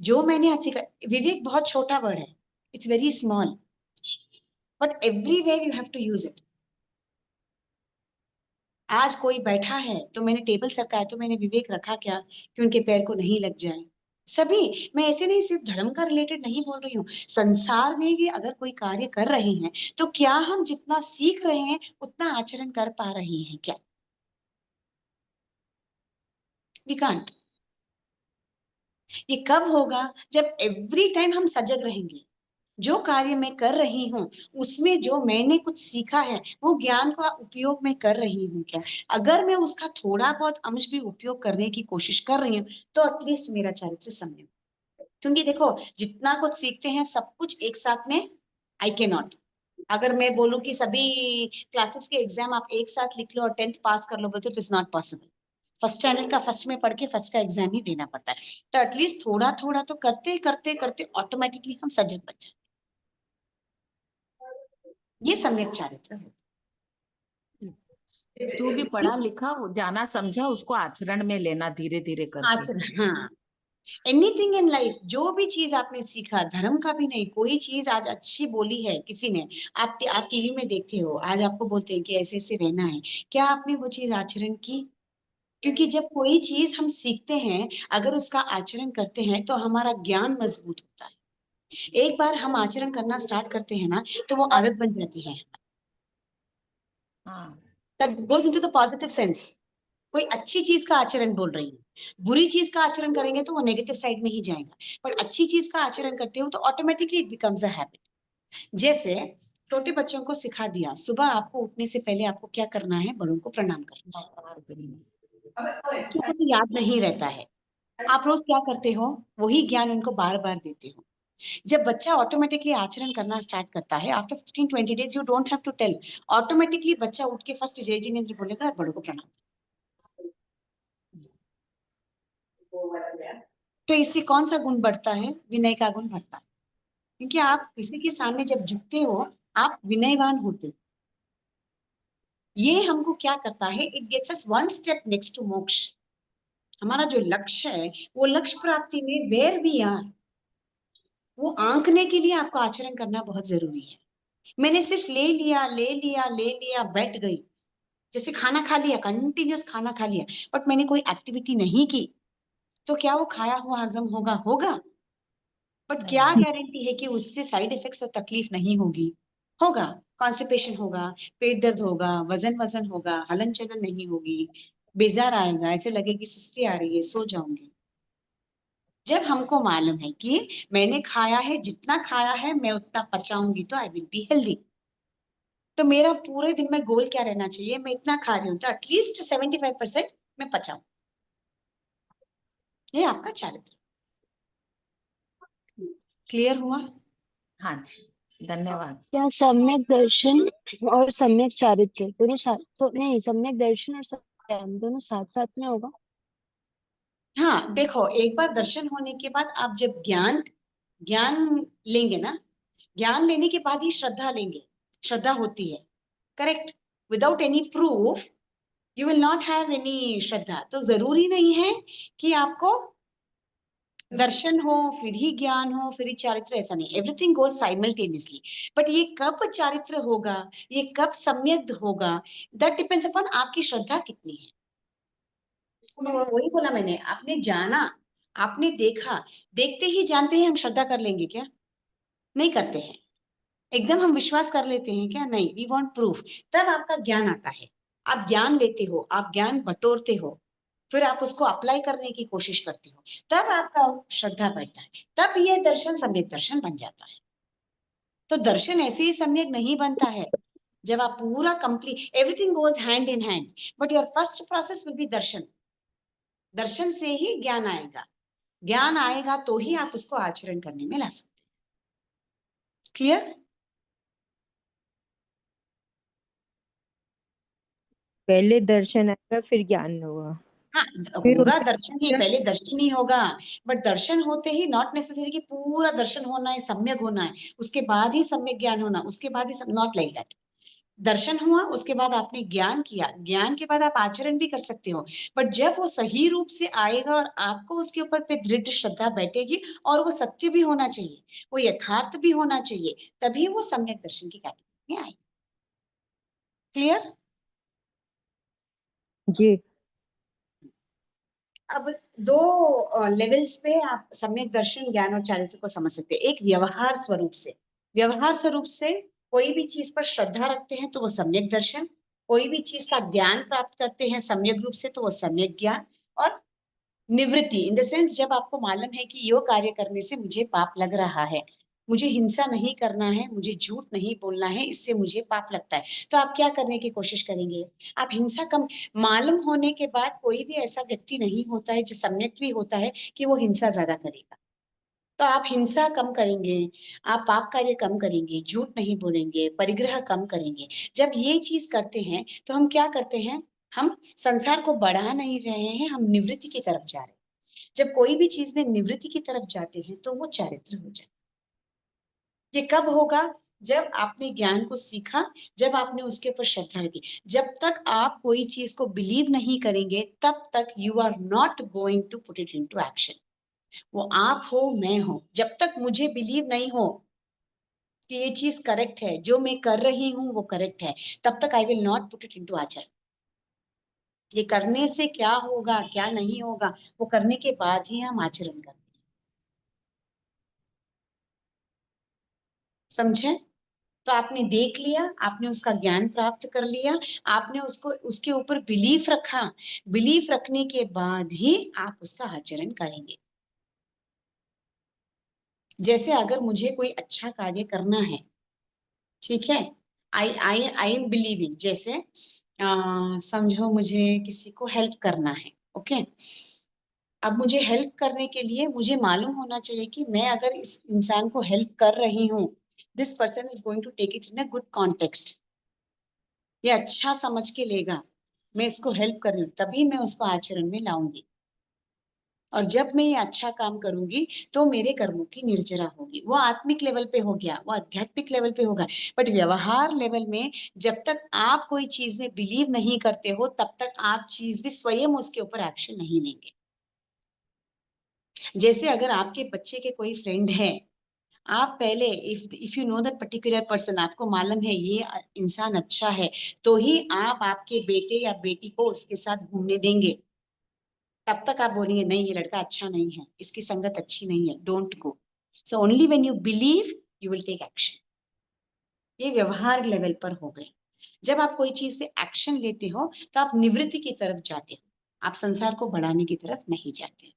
जो मैंने आज सीखा, विवेक बहुत छोटा वर्ड है, it's very small, but everywhere you have to use it. आज कोई बैठा है तो मैंने टेबल सरकाया तो मैंने विवेक रखा क्या कि उनके पैर को नहीं लग जाए? सभी, मैं ऐसे नहीं सिर्फ धर्म का रिलेटेड नहीं बोल रही हूँ, संसार में भी अगर कोई कार्य कर रहे हैं तो क्या हम जितना सीख रहे हैं उतना आचरण कर पा रहे हैं क्या? We can't. ये कब होगा? जब एवरी टाइम हम सजग रहेंगे। जो कार्य मैं कर रही हूँ उसमें जो मैंने कुछ सीखा है वो ज्ञान का उपयोग मैं कर रही हूँ क्या? अगर मैं उसका थोड़ा बहुत अंश भी उपयोग करने की कोशिश कर रही हूँ तो एटलीस्ट मेरा चारित्र सम्यक। क्योंकि देखो, जितना कुछ सीखते हैं सब कुछ एक साथ में आई कैन नॉट। अगर मैं बोलूं कि सभी क्लासेस के एग्जाम आप एक साथ लिख लो और 10th पास कर लो बोलते तो it's not possible. First channel का फर्स्ट में पढ़ के फर्स्ट का एग्जाम ही देना पड़ता है। तो एटलीस्ट थोड़ा थोड़ा तो करते करते करते ऑटोमेटिकली हम सजग बन जाते। ये सम्यक चारित्र है। जो भी पढ़ा लिखा वो जाना समझा उसको आचरण में लेना धीरे धीरे करके। आचरण, हाँ। एनीथिंग इन लाइफ, जो भी चीज आपने सीखा, धर्म का भी नहीं, कोई चीज आज अच्छी बोली है किसी ने, आप टीवी में देखते हो, आज आपको बोलते हैं कि ऐसे ऐसे रहना है, क्या आपने वो चीज आचरण की? क्योंकि जब कोई चीज हम सीखते हैं, अगर उसका आचरण करते हैं तो हमारा ज्ञान मजबूत होता है। एक बार हम आचरण करना स्टार्ट करते हैं ना तो वो आदत बन जाती है। हाँ, that goes into the positive sense. कोई अच्छी चीज का आचरण बोल रही हूँ, बुरी चीज का आचरण करेंगे तो वो नेगेटिव साइड में ही जाएगा, पर अच्छी चीज का आचरण करते हो तो automatically it becomes a habit. जैसे छोटे बच्चों को सिखा दिया, सुबह आपको उठने से पहले आपको क्या करना है? बड़ों को प्रणाम करना है। बच्चों को तो याद नहीं रहता है, आप रोज क्या करते हो? वही ज्ञान उनको बार बार देते हो। जब बच्चा ऑटोमेटिकली आचरण करना स्टार्ट करता है, after 15-20 days you don't have to tell, automatically बच्चा उठ के फर्स्ट जय जिनेन्द्र बोलेगा और बड़ों को प्रणाम। तो इससे कौन सा गुण बढ़ता है? विनय का गुण बढ़ता है। क्योंकि आप किसी के सामने जब झुकते हो आप विनयवान होते हो। ये हमको क्या करता है? It gets us one step next to मोक्ष। हमारा जो लक्ष्य है वो लक्ष्य प्राप्ति में वेयर वी आर, वो आंकने के लिए आपको आचरण करना बहुत जरूरी है। मैंने सिर्फ ले लिया ले लिया ले लिया, बैठ गई, जैसे खाना खा लिया, कंटिन्यूस खाना खा लिया, बट मैंने कोई एक्टिविटी नहीं की, तो क्या वो खाया हुआ हजम होगा? होगा। बट क्या नहीं। गारंटी है कि उससे साइड इफेक्ट्स और तकलीफ नहीं होगी? होगा। कॉन्स्टिपेशन होगा, पेट दर्द होगा, वजन वजन होगा, हलन चलन नहीं होगी, बेजार आएगा, ऐसे लगेगी सुस्ती आ रही है, सो जाऊंगी। जब हमको मालूम है कि मैंने खाया है, जितना खाया है मैं उतना पचाऊंगी तो आई विल बी हेल्दी। तो मेरा पूरे दिन में गोल क्या रहना चाहिए? मैं इतना खा रही हूँ तो एटलीस्ट 75% मैं पचाऊं। ये आपका चारित्र। क्लियर हुआ? हाँ जी, धन्यवाद। क्या सम्यक दर्शन और सम्यक चारित्र दोनों साथ तो नहीं, सम्यक दर्शन और सम्यक ज्ञान दोनों साथ साथ में होगा? हाँ, देखो, एक बार दर्शन होने के बाद आप जब ज्ञान ज्ञान लेंगे ना, ज्ञान लेने के बाद ही श्रद्धा लेंगे, श्रद्धा होती है, correct? Without any proof you will not have any श्रद्धा। तो जरूरी नहीं है कि आपको दर्शन हो फिर ही ज्ञान हो फिर ही चारित्र, ऐसा नहीं, एवरीथिंग गोज साइमल्टेनियसली। बट ये कब चारित्र होगा, ये कब सम्यक होगा, दैट डिपेंड्स अपॉन आपकी श्रद्धा कितनी है। वही बोला मैंने, आपने जाना, आपने देखा, देखते ही जानते ही हम श्रद्धा कर लेंगे क्या? नहीं करते हैं। एकदम हम विश्वास कर लेते हैं क्या? नहीं, वी वांट प्रूफ। तब आपका ज्ञान आता है, आप ज्ञान लेते हो, आप ज्ञान बटोरते हो, फिर आप उसको अप्लाई करने की कोशिश करते हो, तब आपका श्रद्धा बढ़ता है, तब ये दर्शन सम्यक दर्शन बन जाता है। तो दर्शन ऐसे ही सम्यक नहीं बनता है, जब आप पूरा complete, everything goes hand in hand, but your first process will be दर्शन। दर्शन से ही ज्ञान आएगा, ज्ञान आएगा तो ही आप उसको आचरण करने में ला सकते हैं। क्लियर? पहले दर्शन आएगा फिर ज्ञान होगा। हाँ, फिर होगा उसके दर्शन ही, पहले दर्शन ही होगा। बट दर्शन होते ही नॉट नेसेसरी कि पूरा दर्शन होना है, सम्यक होना है, उसके बाद ही सम्यक ज्ञान होना, उसके बाद ही नॉट लाइक दैट। दर्शन हुआ, उसके बाद आपने ज्ञान किया, ज्ञान के बाद आप आचरण भी कर सकते हो। बट जब वो सही रूप से आएगा और आपको उसके ऊपर पे दृढ़ श्रद्धा बैठेगी और वो सत्य भी होना चाहिए, वो यथार्थ भी होना चाहिए, तभी वो सम्यक दर्शन की कैटेगरी में आएगी। क्लियर? जी। अब दो लेवल्स पे आप सम्यक दर्शन, ज्ञान और चारित्र्य को समझ सकते हैं। एक व्यवहार स्वरूप से, व्यवहार स्वरूप से कोई भी चीज पर श्रद्धा रखते हैं तो वो सम्यक दर्शन, कोई भी चीज का ज्ञान प्राप्त करते हैं सम्यक रूप से तो वो सम्यक ज्ञान। और निवृत्ति इन द सेंस, जब आपको मालूम है कि यो कार्य करने से मुझे पाप लग रहा है, मुझे हिंसा नहीं करना है, मुझे झूठ नहीं बोलना है, इससे मुझे पाप लगता है, तो आप क्या करने की कोशिश करेंगे? आप हिंसा कम, मालूम होने के बाद कोई भी ऐसा व्यक्ति नहीं होता है जो सम्यक भी होता है कि वो हिंसा ज्यादा करेगा, तो आप हिंसा कम करेंगे, आप पाप कार्य कम करेंगे, झूठ नहीं बोलेंगे, परिग्रह कम करेंगे। जब ये चीज करते हैं तो हम क्या करते हैं? हम संसार को बढ़ा नहीं रहे हैं, हम निवृत्ति की तरफ जा रहे हैं। जब कोई भी चीज में निवृत्ति की तरफ जाते हैं तो वो चारित्र हो जाता है। ये कब होगा? जब आपने ज्ञान को सीखा, जब आपने उसके ऊपर श्रद्धा रखी। जब तक आप कोई चीज को बिलीव नहीं करेंगे तब तक you are not going to put it into action. वो आप हो, मैं हो, जब तक मुझे बिलीव नहीं हो कि ये चीज करेक्ट है, जो मैं कर रही हूं वो करेक्ट है, तब तक I will not put it into आचरण। ये करने से क्या होगा क्या नहीं होगा, वो करने के बाद ही हम आचरण करते हैं। समझे? तो आपने देख लिया, आपने उसका ज्ञान प्राप्त कर लिया, आपने उसको उसके ऊपर बिलीफ रखा, बिलीफ रखने के बाद ही आप उसका आचरण करेंगे। जैसे अगर मुझे कोई अच्छा कार्य करना है, ठीक है, आई एम बिलीविंग, जैसे समझो मुझे किसी को हेल्प करना है, ओके। अब मुझे हेल्प करने के लिए मुझे मालूम होना चाहिए कि मैं अगर इस इंसान को हेल्प कर रही हूँ, this person is going to take it in a good context, ये अच्छा समझ के लेगा, मैं इसको हेल्प कर रही हूँ, तभी मैं उसको आचरण में लाऊंगी। और जब मैं ये अच्छा काम करूंगी तो मेरे कर्मों की निर्जरा होगी। वो आत्मिक लेवल पे हो गया, वो आध्यात्मिक लेवल पे होगा। बट व्यवहार लेवल में जब तक आप कोई चीज में बिलीव नहीं करते हो तब तक आप चीज भी स्वयं उसके ऊपर एक्शन नहीं लेंगे। जैसे अगर आपके बच्चे के कोई फ्रेंड है, आप पहले if you know that particular person, आपको मालूम है ये इंसान अच्छा है, तो ही आप आपके बेटे या बेटी को उसके साथ घूमने देंगे। तब तक आप बोलेंगे नहीं ये लड़का अच्छा नहीं है, इसकी संगत अच्छी नहीं है, don't go. So only when you believe you will take action. ये व्यवहार लेवल पर हो गए। जब आप कोई चीज पे एक्शन लेते हो तो आप निवृत्ति की तरफ जाते हो, आप संसार को बढ़ाने की तरफ नहीं जाते।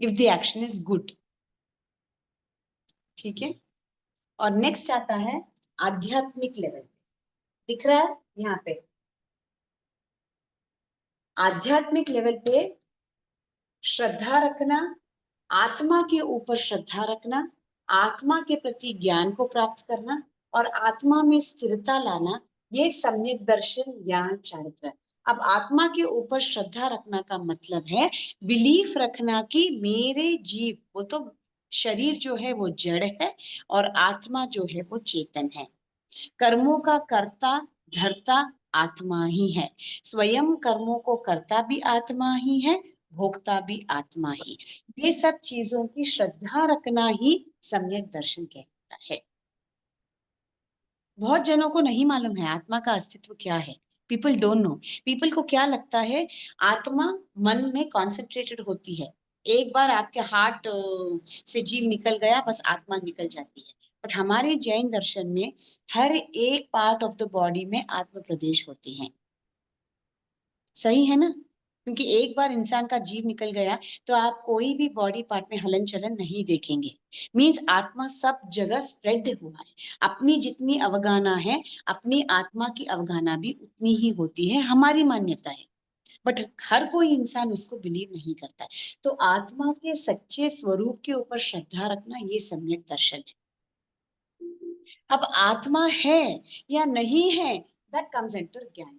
If the action is good, ठीक है। और नेक्स्ट आता है आध्यात्मिक लेवल। दिख रहा है यहाँ पे? आध्यात्मिक लेवल पे श्रद्धा रखना, आत्मा के ऊपर श्रद्धा रखना, आत्मा के प्रति ज्ञान को प्राप्त करना और आत्मा में स्थिरता लाना, ये सम्यक दर्शन ज्ञान चारित्र। अब आत्मा के ऊपर श्रद्धा रखना का मतलब है बिलीफ रखना कि मेरे जीव, वो तो शरीर जो है वो जड़ है और आत्मा जो है वो चेतन है। कर्मों का कर्ता धर्ता आत्मा ही है, स्वयं कर्मों को करता भी आत्मा ही है, भोगता भी आत्मा ही। ये सब चीजों की श्रद्धा रखना ही सम्यक दर्शन कहता है। बहुत जनों को नहीं मालूम है आत्मा का अस्तित्व क्या है। People don't know. पीपल को क्या लगता है आत्मा मन में कॉन्सेंट्रेटेड होती है, एक बार आपके हार्ट से जीव निकल गया बस आत्मा निकल जाती है। बट हमारे जैन दर्शन में हर एक पार्ट ऑफ द बॉडी में आत्म प्रदेश होते हैं। सही है ना? क्योंकि एक बार इंसान का जीव निकल गया तो आप कोई भी बॉडी पार्ट में हलन चलन नहीं देखेंगे। मीन्स आत्मा सब जगह स्प्रेड हुआ है। अपनी जितनी अवगाना है, अपनी आत्मा की अवगाना भी उतनी ही होती है, हमारी मान्यता है। बट हर कोई इंसान उसको बिलीव नहीं करता है। तो आत्मा के सच्चे स्वरूप के ऊपर श्रद्धा रखना ये सम्यक दर्शन है। अब आत्मा है या नहीं है, दैट कम्स इनटू ज्ञान।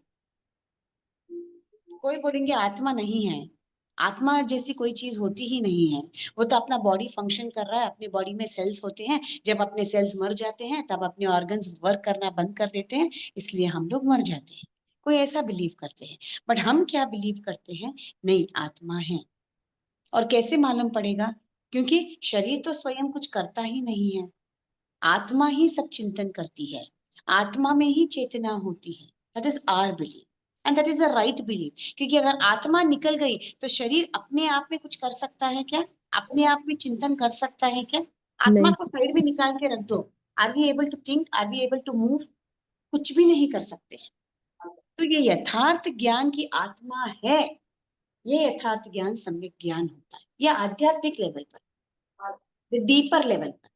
कोई बोलेंगे आत्मा नहीं है, आत्मा जैसी कोई चीज होती ही नहीं है, वो तो अपना बॉडी फंक्शन कर रहा है, अपने बॉडी में सेल्स होते हैं, जब अपने सेल्स मर जाते हैं तब अपने ऑर्गन्स वर्क करना बंद कर देते हैं, इसलिए हम लोग मर जाते हैं। कोई ऐसा बिलीव करते हैं, बट हम क्या बिलीव करते हैं, नहीं आत्मा है। और कैसे मालूम पड़ेगा, क्योंकि शरीर तो स्वयं कुछ करता ही नहीं है, आत्मा ही सब चिंतन करती है, आत्मा में ही चेतना होती है। That is our belief and that is a right belief. क्योंकि अगर आत्मा निकल गई तो शरीर अपने आप में कुछ कर सकता है क्या, अपने आप में चिंतन कर सकता है क्या? आत्मा नहीं। को साइड में निकाल के रख दो, are we able to think, are we able to move? कुछ भी नहीं कर सकते। तो ये यथार्थ ज्ञान की आत्मा है, ये यथार्थ ज्ञान सम्यक ज्ञान होता है, ये आध्यात्मिक लेवल पर, डीपर लेवल पर।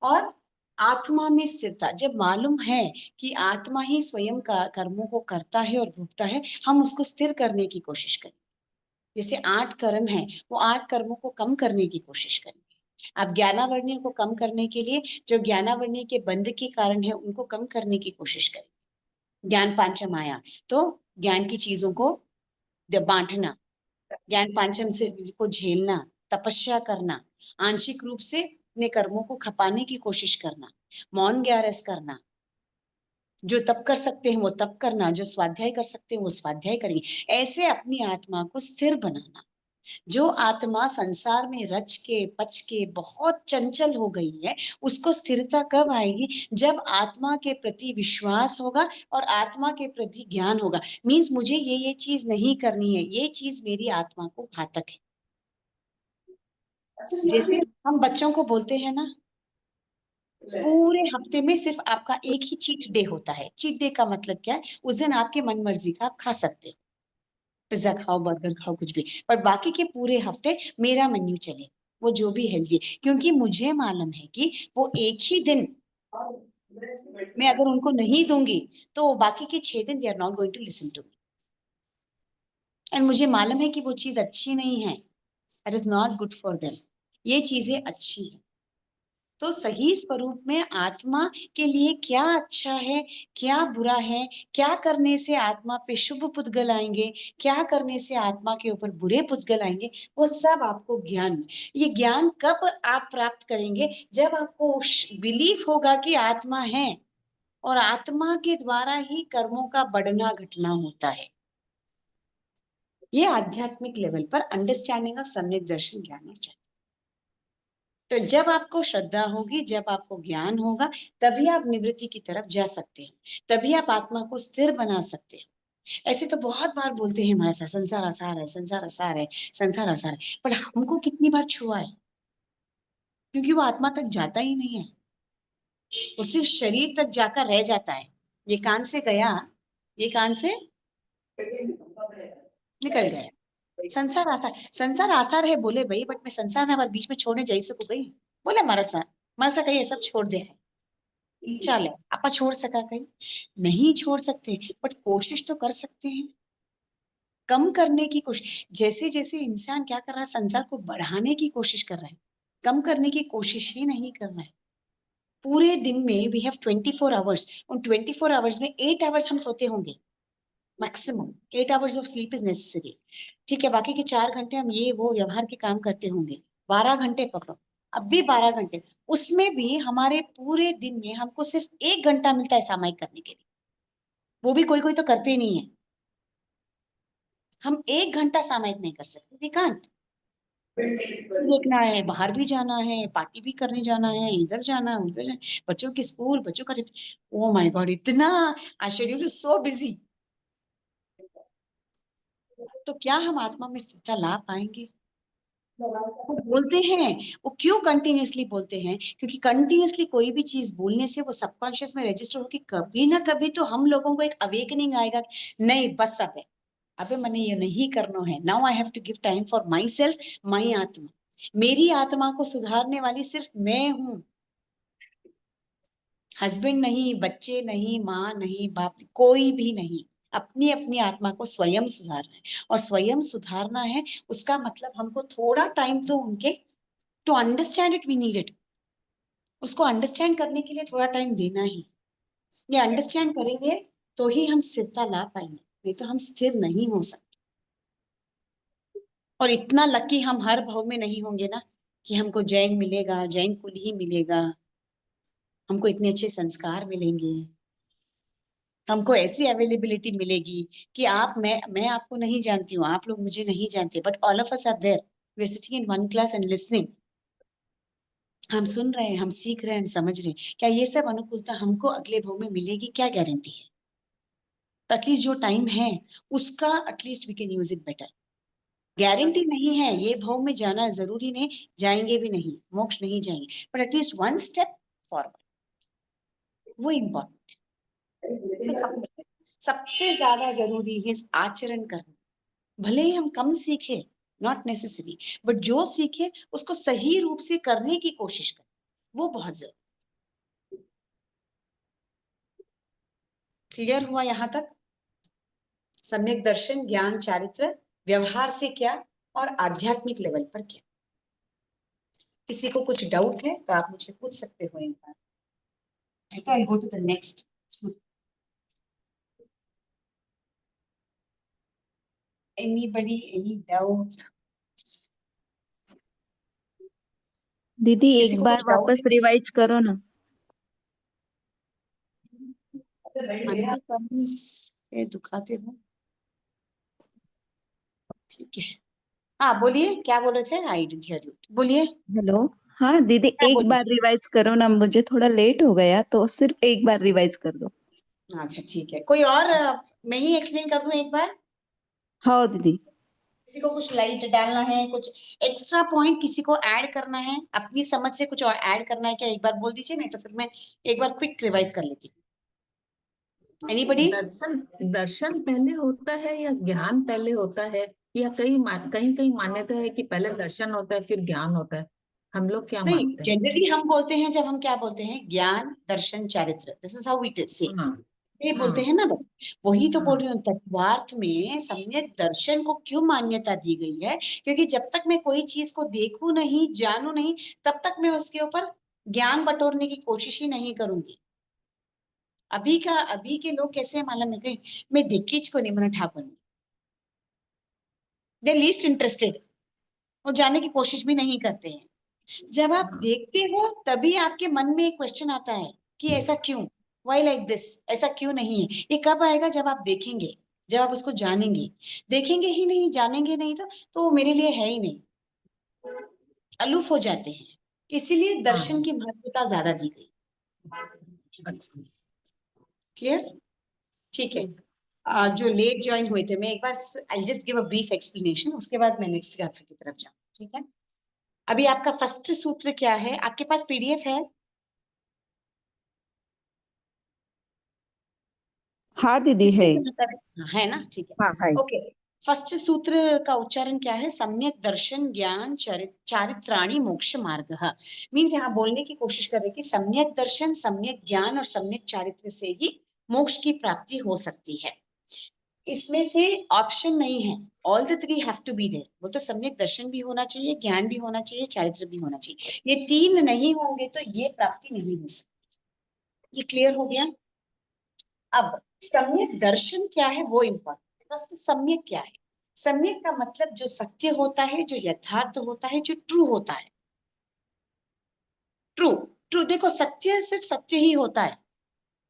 और आत्मा में स्थिरता, जब मालूम है कि आत्मा ही स्वयं का कर्मों को करता है और भोगता है, हम उसको स्थिर करने की कोशिश करें। जैसे 8 कर्म है, वो 8 कर्मों को कम करने की कोशिश करेंगे। आप ज्ञानावर्णीय को कम करने के लिए, जो ज्ञानावर्णीय के बंध के कारण है उनको कम करने की कोशिश करें। ज्ञान पांचम आया तो ज्ञान की चीजों को बांटना, ज्ञान पांचम से को झेलना, तपस्या करना, आंशिक रूप से अपने कर्मों को खपाने की कोशिश करना, मौन 11 करना, जो तप कर सकते हैं वो तप करना, जो स्वाध्याय कर सकते हैं वो स्वाध्याय करेंगे। ऐसे अपनी आत्मा को स्थिर बनाना। जो आत्मा संसार में रच के पच के बहुत चंचल हो गई है, उसको स्थिरता कब आएगी, जब आत्मा के प्रति विश्वास होगा और आत्मा के प्रति ज्ञान होगा। मीन्स मुझे ये चीज नहीं करनी है, ये चीज मेरी आत्मा को घातक है। जैसे हम बच्चों को बोलते हैं ना, पूरे हफ्ते में सिर्फ आपका एक ही चीट डे होता है। चीट डे का मतलब क्या है, उस दिन आपके मन मर्जी का आप खा सकते हो, पिज्जा खाओ, बर्गर खाओ, कुछ भी, पर बाकी के पूरे हफ्ते मेरा मेन्यू चले, वो जो भी हेल्दी है। क्योंकि मुझे मालूम है कि वो एक ही दिन मैं अगर उनको नहीं दूंगी तो बाकी के 6 दिन they are not going to listen to me. And मुझे मालूम है कि वो चीज अच्छी नहीं है, that is not good for them, ये चीजें अच्छी है। तो सही स्वरूप में आत्मा के लिए क्या अच्छा है, क्या बुरा है, क्या करने से आत्मा पे शुभ पुद्गल आएंगे, क्या करने से आत्मा के ऊपर बुरे पुद्गल आएंगे, वो सब आपको ज्ञान में। ये ज्ञान कब आप प्राप्त करेंगे, जब आपको बिलीफ होगा कि आत्मा है और आत्मा के द्वारा ही कर्मों का बढ़ना घटना होता है। ये आध्यात्मिक लेवल पर अंडरस्टैंडिंग ऑफ सम्यक दर्शन ज्ञान चाहिए। तो जब आपको श्रद्धा होगी, जब आपको ज्ञान होगा, तभी आप निवृत्ति की तरफ जा सकते हैं, तभी आप आत्मा को स्थिर बना सकते हैं। ऐसे तो बहुत बार बोलते हैं हमारे साथ, संसार आसार है, संसार आसार है, संसार आसार है, पर हमको कितनी बार छुआ है? क्योंकि वो आत्मा तक जाता ही नहीं है, वो सिर्फ शरीर तक जाकर रह जाता है। ये कान से गया, ये कान से निकल गया। संसार आसार है बोले भाई, बट मैं संसार ने हमारे बीच में छोड़ने जाई सकू गई, बोले हमारा सा कहीं सब छोड़ दे है, चले आपा छोड़ सका कहीं नहीं छोड़ सकते, बट कोशिश तो कर सकते हैं, कम करने की कोशिश। जैसे जैसे इंसान क्या कर रहा है, संसार को बढ़ाने की कोशिश कर रहा है, कम करने की कोशिश ही नहीं कर रहा है। पूरे दिन में वी हैव 24 आवर्स, उन 24 आवर्स में 8 आवर्स हम सोते होंगे, maximum 8 hours of sleep is necessary. ठीक है, बाकी के 4 घंटे हम ये वो व्यवहार के काम करते होंगे, 12 घंटे पकड़ो, अब भी 12 घंटे, उसमें भी हमारे पूरे दिन में हमको सिर्फ 1 घंटा मिलता है सामायिक करने के लिए, वो भी कोई कोई तो करते ही नहीं है। हम 1 घंटा सामायिक नहीं कर सकते, वी कांट। देखना है, बाहर भी जाना है, पार्टी भी करने जाना है, इधर जाना है, उधर जाना, बच्चों की स्कूल, बच्चों का, ओ माय गॉड, इतना शेड्यूल इज सो बिजी। तो क्या हम आत्मा में स्थिरता ला पाएंगे? वो बोलते हैं, वो क्यों कंटिन्यूअसली बोलते हैं, क्योंकि कंटिन्यूअसली कोई भी चीज बोलने से वो सबकॉन्शियस में रजिस्टर होकर कभी ना कभी तो हम लोगों को एक अवेकनिंग आएगा, नहीं बस अब है, अबे मैंने ये नहीं करना है, now I have to give time for myself, my आत्मा। मेरी आत्मा को सुधारने वाली सिर्फ मैं हूँ, हस्बैंड नहीं, बच्चे नहीं, माँ नहीं, बाप, कोई भी नहीं। अपनी अपनी आत्मा को स्वयं सुधारना है, और स्वयं सुधारना है उसका मतलब हमको थोड़ा टाइम तो उनके to understand it we need it. उसको अंडरस्टैंड करने के लिए थोड़ा टाइम देना ही. ये अंडरस्टैंड करेंगे तो ही हम स्थिरता ला पाएंगे, नहीं तो हम स्थिर नहीं हो सकते. और इतना लकी हम हर भाव में नहीं होंगे ना कि हमको जैन मिलेगा, जैन कुल ही मिलेगा, हमको इतने अच्छे संस्कार मिलेंगे, हमको ऐसी अवेलेबिलिटी मिलेगी कि मैं आपको नहीं जानती हूँ, आप लोग मुझे नहीं जानते, but all of us are there, we are sitting in one class and listening. हम सुन रहे हैं, हम सीख रहे हैं, हम समझ रहे हैं. क्या ये सब अनुकूलता हमको अगले भाव में मिलेगी? क्या गारंटी है? तो एटलीस्ट जो टाइम है उसका at least we can use it better. Guarantee नहीं है ये भाव में जाना, जरूरी नहीं जाएंगे भी नहीं, मोक्ष नहीं जाएंगे, but at least one step forward, वो इम्पोर्टेंट है. तो सबसे ज्यादा जरूरी है आचरण करना. भले ही हम कम सीखे, नॉट नेसेसरी, बट जो सीखे उसको सही रूप से करने की कोशिश करें, वो बहुत जरूरी. क्लियर हुआ यहाँ तक? सम्यक दर्शन, ज्ञान, चारित्र, व्यवहार से क्या और आध्यात्मिक लेवल पर क्या. किसी को कुछ डाउट है तो आप मुझे पूछ सकते हो एक बार. I'll go to the next. Anybody, any doubt? दीदी किसी एक को बार कुछ डाउट वापस रिवाइज करो ना. है? कम से दुखाते हो? ठीक है. हाँ बोलिए, क्या बोल रहे थे? I didn't here you. बोलिए. हेलो. हाँ दीदी क्या एक बोलिए? बार रिवाइज करो ना, मुझे थोड़ा लेट हो गया तो सिर्फ एक बार रिवाइज कर दो. अच्छा ठीक है. कोई और मैं ही एक्सप्लेन कर दूं एक बार? हाँ दीदी. किसी को कुछ लाइट डालना है, कुछ एक्स्ट्रा पॉइंट किसी को ऐड करना है, अपनी समझ से कुछ और ऐड करना है क्या? एक बार बोल दीजिए, नहीं तो फिर मैं एक बार क्विक रिवाइज कर लेती हूँ. एनीबडी? दर्शन दर्शन पहले होता है या ज्ञान पहले होता है, या कहीं कहीं मान्यता है कि पहले दर्शन होता है फिर ज्ञान होता है? हम लोग क्या नहीं, मानते हैं? जनरली हम बोलते हैं, जब हम क्या बोलते हैं, ज्ञान, दर्शन, चारित्र, दिस इज हाउ वी से हाँ ये बोलते हाँ हैं ना. वही तो बोल हाँ रही हूँ. तत्वार्थ में सम्यक दर्शन को क्यों मान्यता दी गई है? क्योंकि जब तक मैं कोई चीज को देखूं नहीं, जानू नहीं, तब तक मैं उसके ऊपर ज्ञान बटोरने की कोशिश ही नहीं करूंगी. अभी के लोग कैसे हैं मालूम है? कि मैं दिक्कीच को नहीं मना ठाकुर, दे लीस्ट इंटरेस्टेड, वो जाने की कोशिश भी नहीं करते हैं. जब आप देखते हो तभी आपके मन में एक क्वेश्चन आता है कि ऐसा क्यों, वाई लाइक दिस, ऐसा क्यों नहीं है. ये कब आएगा? जब आप देखेंगे, जब आप उसको जानेंगे. देखेंगे ही नहीं, जानेंगे नहीं तो वो मेरे लिए है ही नहीं, अलूफ हो जाते हैं. इसीलिए दर्शन हाँ. की महत्वता ज्यादा दी गई. अच्छा. क्लियर? ठीक है. जो लेट ज्वाइन हुए थे, मैं एक बार I just give a brief explanation, उसके बाद मैं नेक्स्ट गाथा की तरफ जाऊँ. ठीक है. अभी आपका फर्स्ट सूत्र क्या है? आपके पास पीडीएफ है? हाँ दीदी किसने है. बनाता है? हाँ, है ना. ठीक है. हाँ है. ओके. फर्स्ट सूत्र का उच्चारण क्या है? सम्यक दर्शन, ज्ञान, चारित्राणि मोक्ष मार्ग. मीन्स यहाँ बोलने की कोशिश कर रहे कि सम्यक दर्शन, सम्यक ज्ञान और सम्यक चारित्र से ही मोक्ष की प्राप्ति हो सकती है. इसमें से ऑप्शन नहीं है, all the three have to be there. वो तो सम्यक दर्शन भी होना चाहिए, ज्ञान भी होना चाहिए, चारित्र भी होना चाहिए. ये तीन नहीं होंगे तो ये प्राप्ति नहीं हो सकती. ये क्लियर हो गया? अब सम्यक दर्शन क्या है वो इम्पोर्टेंट. फर्स्ट सम्यक क्या है? सम्यक का मतलब जो सत्य होता है, जो यथार्थ होता है, जो ट्रू होता है. ट्रू. ट्रू देखो, सत्य सिर्फ सत्य ही होता है.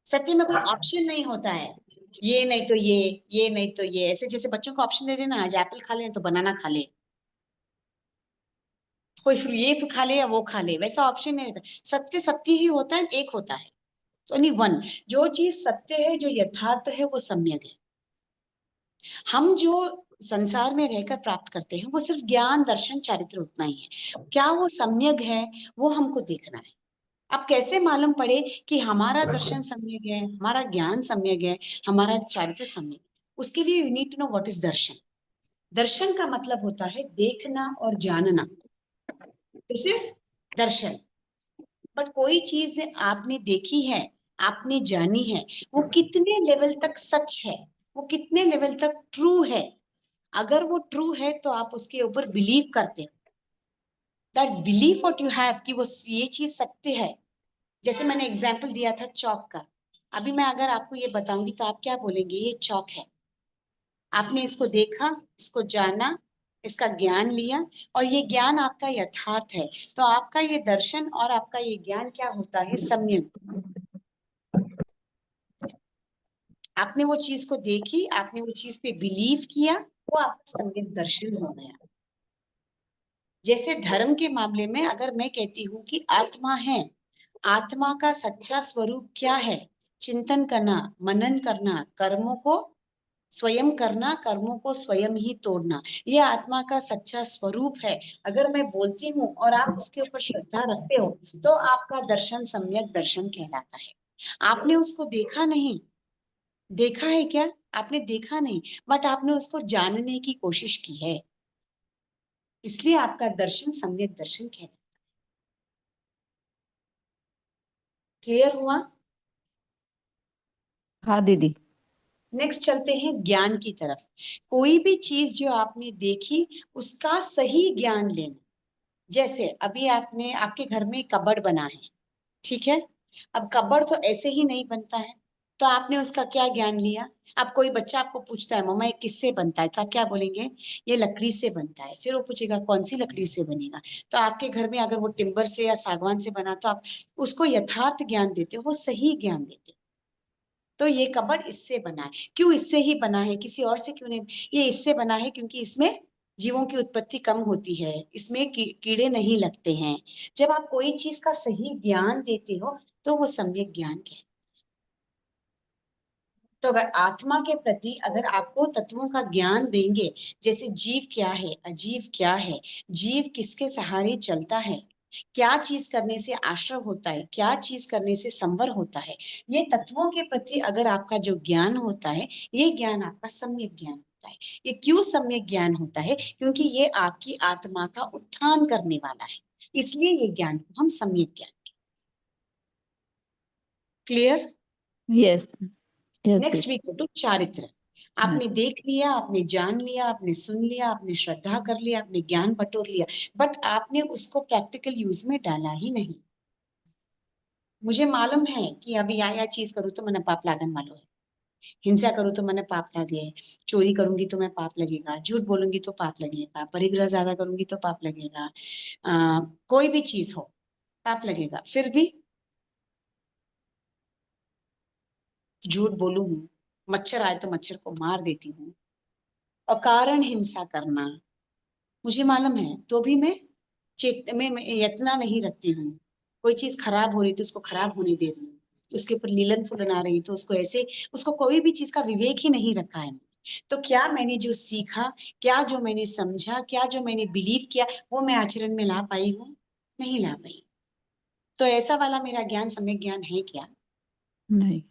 सत्य में कोई ऑप्शन नहीं होता है. ये नहीं तो ये नहीं तो ये. ऐसे जैसे बच्चों को ऑप्शन दे देना, आज एप्पल खा ले तो बनाना खा ले, कोई ये खा ले या वो खा ले, वैसा ऑप्शन नहीं रहता. सत्य सत्य ही होता है, एक होता है. Only one. जो चीज सत्य है, जो यथार्थ है, वो सम्यक है. हम जो संसार में रहकर प्राप्त करते हैं वो सिर्फ ज्ञान, दर्शन, चारित्र उतना ही है. क्या वो सम्यक है? वो हमको देखना है. अब कैसे मालूम पड़े कि हमारा दर्शन सम्यक है, हमारा ज्ञान सम्यक है, हमारा चारित्र सम्यक है? उसके लिए you need to know what is दर्शन. दर्शन का मतलब होता है देखना और जानना. This is Darshan. बट कोई चीज आपने देखी है, आपने जानी है, वो कितने लेवल तक सच है, वो कितने लेवल तक ट्रू है. अगर वो ट्रू है तो आप उसके ऊपर बिलीव करते हो. That belief what you have कि वो ये चीज सत्य है। जैसे मैंने एग्जाम्पल दिया था चौक का, अभी मैं अगर आपको ये बताऊंगी तो आप क्या बोलेंगे, ये चौक है। आपने इसको देखा, इसको जाना, इसका ज्ञान लिया, और ये ज्ञान आपका यथार्थ है। तो आपका ये दर्शन और आपका ये ज्ञान क्या होता है, सम्यक। आपने वो चीज को देखी, आपने वो चीज पे बिलीव किया, वो आपका सम्यक दर्शन हो गया। जैसे धर्म के मामले में अगर मैं कहती हूँ कि आत्मा है, आत्मा का सच्चा स्वरूप क्या है, चिंतन करना, मनन करना, कर्मों को स्वयं करना, कर्मों को स्वयं ही तोड़ना, ये आत्मा का सच्चा स्वरूप है। अगर मैं बोलती हूँ और आप उसके ऊपर श्रद्धा रखते हो तो आपका दर्शन सम्यक दर्शन कहलाता है। आपने उसको देखा नहीं, देखा है क्या, आपने देखा नहीं, बट आपने उसको जानने की कोशिश की है, इसलिए आपका दर्शन सम्यक दर्शन कहलाता है। क्लियर हुआ? हाँ दीदी। नेक्स्ट चलते हैं ज्ञान की तरफ। कोई भी चीज जो आपने देखी उसका सही ज्ञान लेना। जैसे अभी आपने, आपके घर में कबर्ड बना है, ठीक है। अब कबर्ड तो ऐसे ही नहीं बनता है, तो आपने उसका क्या ज्ञान लिया। अब कोई बच्चा आपको पूछता है मम्मा ये किससे बनता है, तो आप क्या बोलेंगे, ये लकड़ी से बनता है। फिर वो पूछेगा कौन सी लकड़ी से बनेगा, तो आपके घर में अगर वो टिम्बर से या सागवान से बना तो आप उसको यथार्थ ज्ञान देते हो, वो सही ज्ञान देते हो। तो ये कबर्ड इससे बना है, क्यों इससे ही बना है, किसी और से क्यों नहीं, ये इससे बना है क्योंकि इसमें जीवों की उत्पत्ति कम होती है, इसमें कीड़े नहीं लगते हैं। जब आप कोई चीज का सही ज्ञान देते हो तो वो सम्यक ज्ञान कहलाता है। तो अगर आत्मा के प्रति अगर आपको तत्वों का ज्ञान देंगे, जैसे जीव क्या है, अजीव क्या है, जीव किसके सहारे चलता है, क्या चीज करने से आश्रय होता है, क्या चीज करने से संवर होता है, ये तत्वों के प्रति अगर आपका जो ज्ञान होता है, ये ज्ञान आपका सम्यक ज्ञान होता है। ये क्यों सम्यक ज्ञान होता है, क्योंकि ये आपकी आत्मा का उत्थान करने वाला है, इसलिए ये ज्ञान को हम सम्यक ज्ञान। क्लियर? यस यस नेक्स्ट दीदी। वीक टू चारित्र। आपने देख लिया, आपने जान लिया, आपने सुन लिया, आपने श्रद्धा कर लिया, आपने ज्ञान बटोर लिया, बट आपने उसको प्रैक्टिकल यूज में डाला ही नहीं। मुझे मालूम है कि अभी या चीज करूँ तो मैंने पाप लागन वालों है, हिंसा करूँ तो मैंने पाप लगे, चोरी करूंगी तो मैं पाप लगेगा, झूठ बोलूंगी तो पाप लगेगा, परिग्रह ज्यादा करूंगी तो पाप लगेगा, कोई भी चीज हो पाप लगेगा, फिर भी झूठ बोलूं, मच्छर आए तो मच्छर को मार देती हूँ, अकारण हिंसा करना, मुझे मालूम है, तो भी मैं मैं यत्ना नहीं रखती हूँ। कोई चीज खराब हो रही तो उसको खराब होने दे रही हूँ, उसके ऊपर लीलन फूलन आ रही तो उसको ऐसे, उसको कोई भी चीज का विवेक ही नहीं रखा है। तो क्या मैंने जो सीखा, क्या जो मैंने समझा, क्या जो मैंने बिलीव किया, वो मैं आचरण में ला पाई हूँ, नहीं ला पाई। तो ऐसा वाला मेरा ज्ञान सम्यक ज्ञान है क्या? नहीं।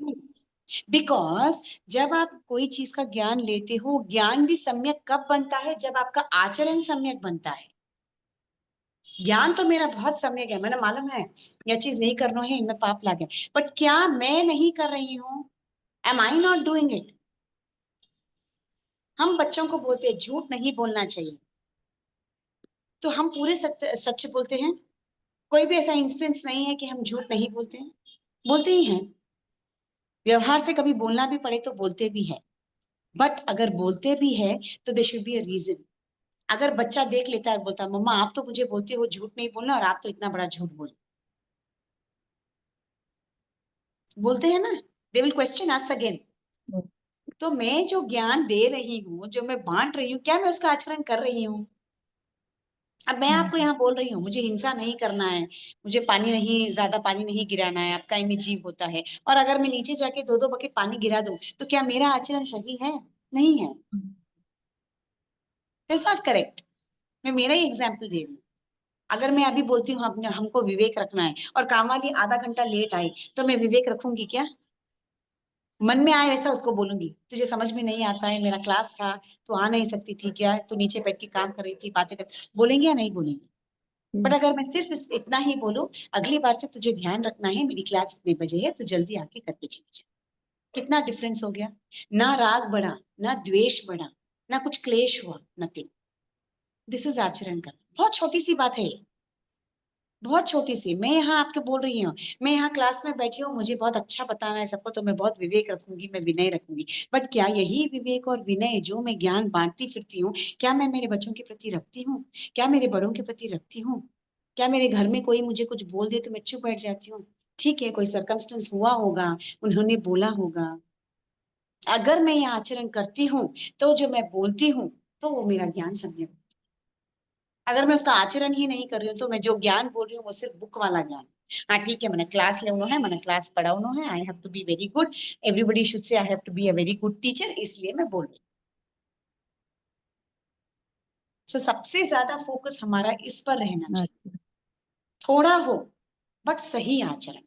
बिकॉज जब आप कोई चीज का ज्ञान लेते हो, ज्ञान भी सम्यक कब बनता है, जब आपका आचरण सम्यक बनता है। ज्ञान तो मेरा बहुत सम्यक है, मैंने मालूम है यह चीज नहीं करना है, इनमें पाप लगे, बट क्या मैं नहीं कर रही हूँ, am I not doing it. हम बच्चों को बोलते हैं झूठ नहीं बोलना चाहिए, तो हम पूरे सच बोलते हैं। कोई भी ऐसा इंस्टेंस नहीं है कि हम झूठ नहीं बोलते हैं, बोलते ही हैं। व्यवहार से कभी बोलना भी पड़े तो बोलते भी है, बट अगर बोलते भी है तो they should be a reason. अगर बच्चा देख लेता है और बोलता है मम्मा आप तो मुझे बोलते हो झूठ नहीं बोलना और आप तो इतना बड़ा झूठ बोलते हैं ना, they will question us again. तो मैं जो ज्ञान दे रही हूँ, जो मैं बांट रही हूँ, क्या मैं उसका आचरण कर रही हूँ? अब मैं आपको यहाँ बोल रही हूँ मुझे हिंसा नहीं करना है, मुझे पानी नहीं, ज्यादा पानी नहीं गिराना है, आपका इनमें जीव होता है, और अगर मैं नीचे जाके 2-2 बकेट पानी गिरा दूं तो क्या मेरा आचरण सही है? नहीं है, दैट्स नॉट करेक्ट। मैं मेरा ही एग्जाम्पल दे रही हूँ। अगर मैं अभी बोलती हूँ हमको विवेक रखना है और काम वाली आधा घंटा लेट आई, तो मैं विवेक रखूंगी क्या? मन में आए वैसा उसको बोलूंगी, तुझे समझ में नहीं आता है, मेरा क्लास था, तू आ नहीं सकती थी क्या, तू नीचे बैठ के काम कर रही थी, बातें कर, बोलेंगे या नहीं बोलेंगे? बट अगर मैं सिर्फ इतना ही बोलूं, अगली बार से तुझे ध्यान रखना है, मेरी क्लास इतने बजे है, तो जल्दी आके करके चली जा। कितना डिफरेंस हो गया? ना राग बढ़ा, ना द्वेष बढ़ा, ना कुछ क्लेश हुआ, नथिंग। दिस इज आचरण करना, बहुत छोटी सी बात है ये। बहुत छोटी सी। मैं यहाँ आपके बोल रही हूँ, मैं यहाँ क्लास में बैठी हूँ, मुझे बहुत अच्छा बताना है सबको, तो मैं बहुत विवेक रखूंगी, मैं विनय रखूंगी। बट क्या यही विवेक और विनय जो मैं ज्ञान बांटती फिरती हूँ, क्या मैं मेरे बच्चों के प्रति रखती हूँ? क्या मेरे बड़ों के प्रति रखती हूँ? क्या मेरे घर में कोई मुझे कुछ बोल दे तो मैं चुप बैठ जाती हूँ? ठीक है, कोई सर्कमस्टेंस हुआ होगा, उन्होंने बोला होगा। अगर मैं यह आचरण करती हूँ तो जो मैं बोलती हूँ तो वो मेरा ज्ञान सम्यक। अगर मैं उसका आचरण ही नहीं कर रही हूँ तो मैं जो ज्ञान बोल रही हूँ वो सिर्फ बुक वाला ज्ञान। हाँ ठीक है, मैंने क्लास लेवनो है, मैंने क्लास पढ़ाउनो है, I have to be very good, everybody should say I have to be a very good teacher, इसलिए मैं बोल रही हूँ। सो सबसे ज्यादा फोकस हमारा इस पर रहना चाहिए। अच्छा। थोड़ा हो बट सही आचरण।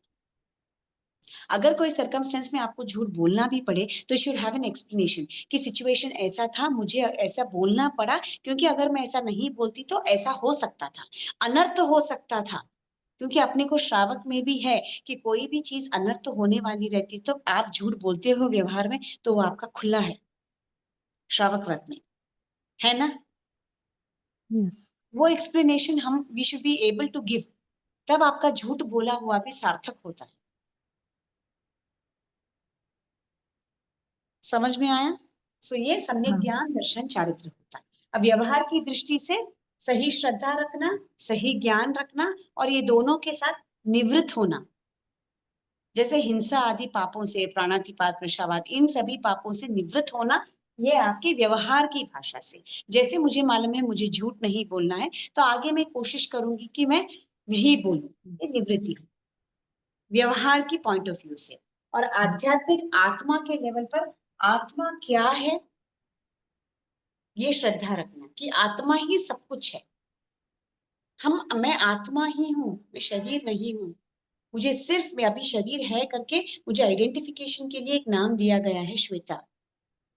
अगर कोई सर्कमस्टेंस में आपको झूठ बोलना भी पड़े तो शुड हैव एन एक्सप्लेनेशन कि सिचुएशन ऐसा था, मुझे ऐसा बोलना पड़ा, क्योंकि अगर मैं ऐसा नहीं बोलती तो ऐसा हो सकता था, अनर्थ हो सकता था। क्योंकि अपने को श्रावक में भी है कि कोई भी चीज अनर्थ होने वाली रहती, तो आप झूठ बोलते हो व्यवहार में तो वो आपका खुला है श्रावक व्रत में, है ना? यस। वो एक्सप्लेनेशन हम we should be able to give, तब आपका झूठ बोला हुआ भी सार्थक होता है। समझ में आया? सो ये सम्यक हाँ। ज्ञान दर्शन चारित्र होता है। अब व्यवहार की दृष्टि से सही श्रद्धा रखना, सही ज्ञान रखना, और ये दोनों के साथ निवृत्त होना। जैसे हिंसा आदि पापों से, प्राणातिपात, वृषावाद, इन सभी पापों से निवृत्त होना, ये आपके व्यवहार की भाषा से। जैसे मुझे मालूम है मुझे झूठ नहीं बोलना है, तो आगे मैं कोशिश करूंगी कि मैं नहीं बोलूं, ये निवृत्ति है व्यवहार की पॉइंट ऑफ व्यू से। और आध्यात्मिक आत्मा के लेवल पर आत्मा क्या है, ये श्रद्धा रखना कि आत्मा ही सब कुछ है। मैं आत्मा ही हूँ, मैं शरीर नहीं हूँ। मुझे सिर्फ, मैं अभी शरीर है करके मुझे आइडेंटिफिकेशन के लिए एक नाम दिया गया है श्वेता।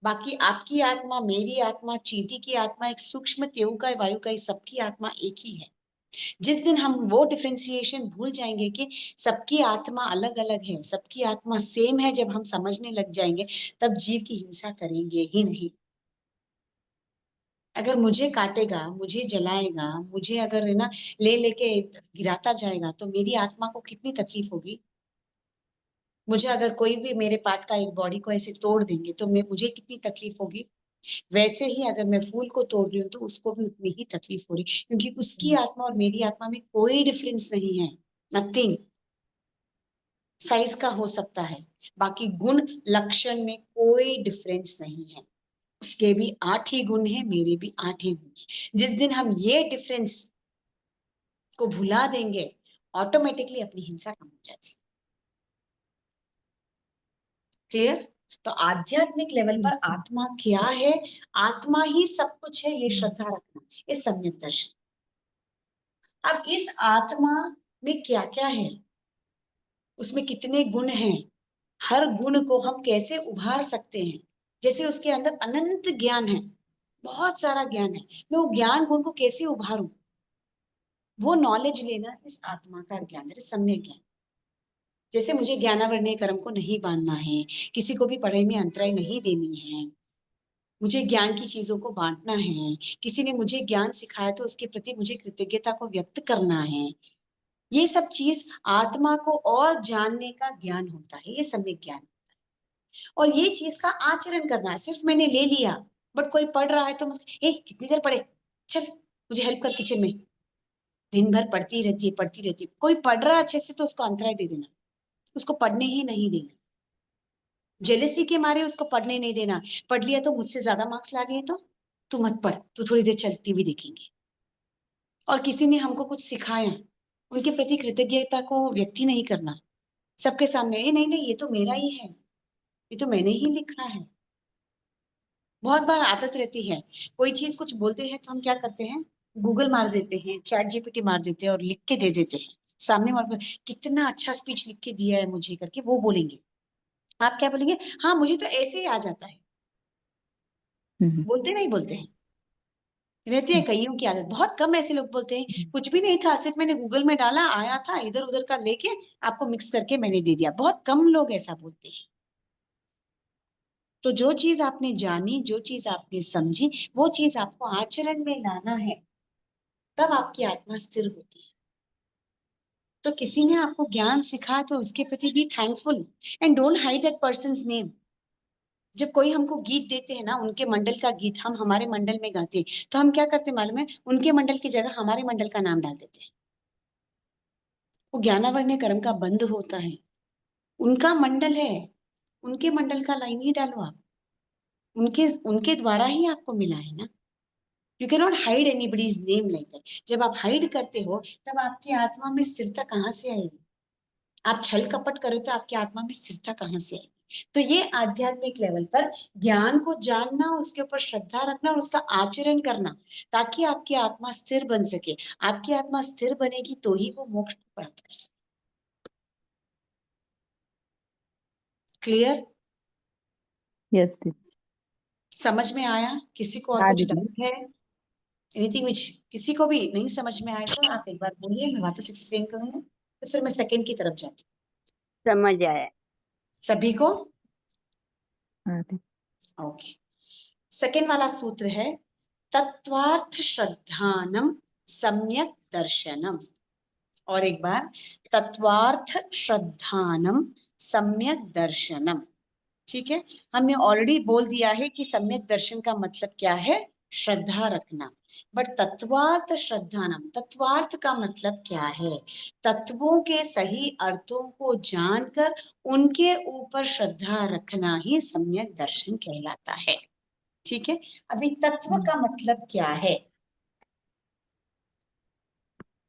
बाकी आपकी आत्मा, मेरी आत्मा, चींटी की आत्मा, एक सूक्ष्म तेऊ का, वायु का, सबकी आत्मा एक ही है। जिस दिन हम वो डिफरेंशिएशन भूल जाएंगे कि सबकी आत्मा अलग अलग है, सबकी आत्मा सेम है, जब हम समझने लग जाएंगे, तब जीव की हिंसा करेंगे ही नहीं। अगर मुझे काटेगा, मुझे जलाएगा, मुझे अगर है ना ले लेके गिराता जाएगा, तो मेरी आत्मा को कितनी तकलीफ होगी। मुझे अगर कोई भी मेरे पार्ट का, एक बॉडी को ऐसे तोड़ देंगे तो मुझे कितनी तकलीफ होगी। वैसे ही अगर मैं फूल को तोड़ रही हूँ तो उसको भी उतनी ही तकलीफ हो रही, क्योंकि उसकी आत्मा और मेरी आत्मा में कोई डिफरेंस नहीं है, नथिंग। साइज का हो सकता है, बाकी गुण लक्षण में कोई डिफरेंस नहीं है। उसके भी 8 ही गुण है, मेरे भी 8 ही गुण है। जिस दिन हम ये डिफरेंस को भुला देंगे, ऑटोमेटिकली अपनी हिंसा कम हो जाती है। क्लियर? तो आध्यात्मिक लेवल पर आत्मा क्या है, आत्मा ही सब कुछ है, ये श्रद्धा रखना, ये सम्यक दर्शन। अब इस आत्मा में क्या क्या है, उसमें कितने गुण हैं, हर गुण को हम कैसे उभार सकते हैं। जैसे उसके अंदर अनंत ज्ञान है, बहुत सारा ज्ञान है, मैं वो ज्ञान गुण को कैसे उभारूं, वो नॉलेज लेना इस आत्मा का ज्ञान है, सम्यक ज्ञान। जैसे मुझे ज्ञानावरणीय कर्म को नहीं बांधना है, किसी को भी पढ़ाई में अंतराय नहीं देनी है, मुझे ज्ञान की चीजों को बांटना है, किसी ने मुझे ज्ञान सिखाया तो उसके प्रति मुझे कृतज्ञता को व्यक्त करना है, ये सब चीज आत्मा को और जानने का ज्ञान होता है, ये सम्यक ज्ञान। और ये चीज का आचरण करना है, सिर्फ मैंने ले लिया, बट कोई पढ़ रहा है तो मुझे, ए कितनी देर पढ़े, चल मुझे हेल्प कर किचन में, दिन भर पढ़ती रहती है। कोई पढ़ रहा है अच्छे से तो उसको अंतराय दे देना, उसको पढ़ने ही नहीं देना, जेलेसी के मारे उसको पढ़ने नहीं देना। पढ़ लिया तो मुझसे ज्यादा मार्क्स ला लिए तो तू मत पढ़, तू थोड़ी देर चल टीवी देखेंगे। और किसी ने हमको कुछ सिखाया, उनके प्रति कृतज्ञता को व्यक्त ही नहीं करना सबके सामने, ये नहीं नहीं ये तो मेरा ही है, ये तो मैंने ही लिखा है। बहुत बार आदत रहती है, कोई चीज कुछ बोलते हैं तो हम क्या करते हैं, गूगल मार देते हैं, चैट जीपीटी मार देते हैं और लिख के दे देते हैं सामने वाले को, कितना अच्छा स्पीच लिख के दिया है मुझे करके वो बोलेंगे। आप क्या बोलेंगे, हाँ मुझे तो ऐसे ही आ जाता है। बोलते नहीं बोलते हैं, रहती है कईयों की आदत। बहुत कम ऐसे लोग बोलते हैं कुछ भी नहीं था, सिर्फ मैंने गूगल में डाला, आया था, इधर उधर का लेके आपको मिक्स करके मैंने दे दिया। बहुत कम लोग ऐसा बोलते हैं। तो जो चीज आपने जानी, जो चीज आपने समझी, वो चीज आपको आचरण में लाना है, तब आपकी आत्मा स्थिर होती है। तो किसी ने आपको ज्ञान सिखाया तो उसके प्रति भी thankful and don't hide that persons name. जब कोई हमको गीत देते हैं ना, उनके मंडल का गीत हम हमारे मंडल में गाते हैं, तो हम क्या करते हैं मालूम है, उनके मंडल की जगह हमारे मंडल का नाम डाल देते हैं। वो ज्ञानावर्ण्य कर्म का बंध होता है, उनका मंडल है, उनके मंडल का लाइन ही डालो आप, उनके उनके द्वारा ही आपको मिला है ना। You can not hide anybody's name like that. जब आप हाइड करते हो तब आपकी आत्मा में स्थिरता कहाँ से आएगी? आप छल कपट करो तो आपकी आत्मा में स्थिरता कहाँ से आएगी? तो ये आध्यात्मिक लेवल पर ज्ञान को जानना, उसके ऊपर श्रद्धा रखना और उसका आचरण करना, ताकि आपकी आत्मा स्थिर बन सके। आपकी आत्मा स्थिर बनेगी तो ही वो मोक्ष को प्राप्त कर सके। क्लियर? यस दीदी। समझ में आया? किसी को और हाँ कुछ दीदी। डाउट है? एनीथिंग विच किसी को भी नहीं समझ में आया तो आप एक बार बोलिए, मैं वापस एक्सप्लेन करूंगी, तो फिर मैं सेकंड की तरफ जाती हूँ। समझ आया। सभी को? हाँ दीदी। ओके। सेकंड वाला सूत्र है तत्वार्थ श्रद्धानम सम्यक दर्शनम। और एक बार, तत्वार्थ श्रद्धानम सम्यक दर्शनम। ठीक है, हमने ऑलरेडी बोल दिया है कि सम्यक दर्शन का मतलब क्या है, श्रद्धा रखना। बट तत्वार्थ श्रद्धानम, तत्वार्थ का मतलब क्या है? तत्वों के सही अर्थों को जानकर उनके ऊपर श्रद्धा रखना ही सम्यक दर्शन कहलाता है। ठीक है, अभी तत्व का मतलब क्या है?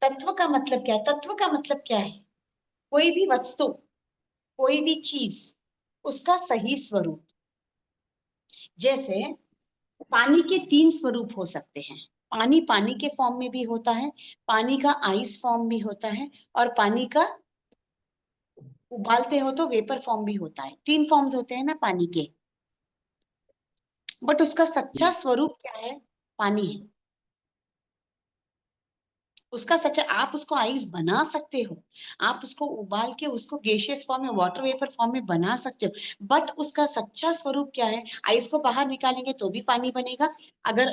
तत्व का मतलब क्या है? तत्व का मतलब क्या है? कोई भी वस्तु, कोई भी चीज, उसका सही स्वरूप। जैसे पानी के 3 स्वरूप हो सकते हैं। पानी पानी के फॉर्म में भी होता है, पानी का आइस फॉर्म भी होता है, और पानी का उबालते हो तो वेपर फॉर्म भी होता है। 3 फॉर्म्स होते हैं ना पानी के। बट उसका सच्चा स्वरूप क्या है? पानी है। उसका सच्चा, आप उसको आइस बना सकते हो, आप उसको उबाल के उसको गैसियस फॉर्म में, वाटर वेपर फॉर्म में बना सकते हो, बट उसका सच्चा स्वरूप क्या है? आइस को बाहर निकालेंगे तो भी पानी बनेगा, अगर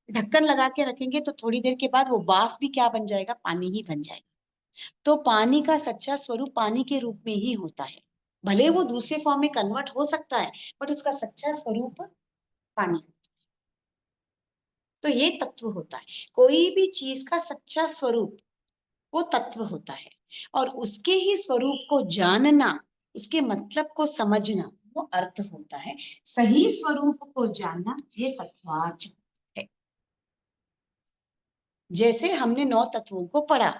ढक्कन लगा के रखेंगे तो थोड़ी देर के बाद वो भाप भी क्या बन जाएगा? पानी ही बन जाएगा। तो पानी का सच्चा स्वरूप पानी के रूप में ही होता है। भले वो दूसरे फॉर्म में कन्वर्ट हो सकता है, बट उसका सच्चा स्वरूप पानी। तो ये तत्व होता है। कोई भी चीज का सच्चा स्वरूप वो तत्व होता है, और उसके ही स्वरूप को जानना, उसके मतलब को समझना, वो अर्थ होता है। सही स्वरूप को जानना ये तत्वार्थ है। जैसे हमने 9 तत्वों को पढ़ा,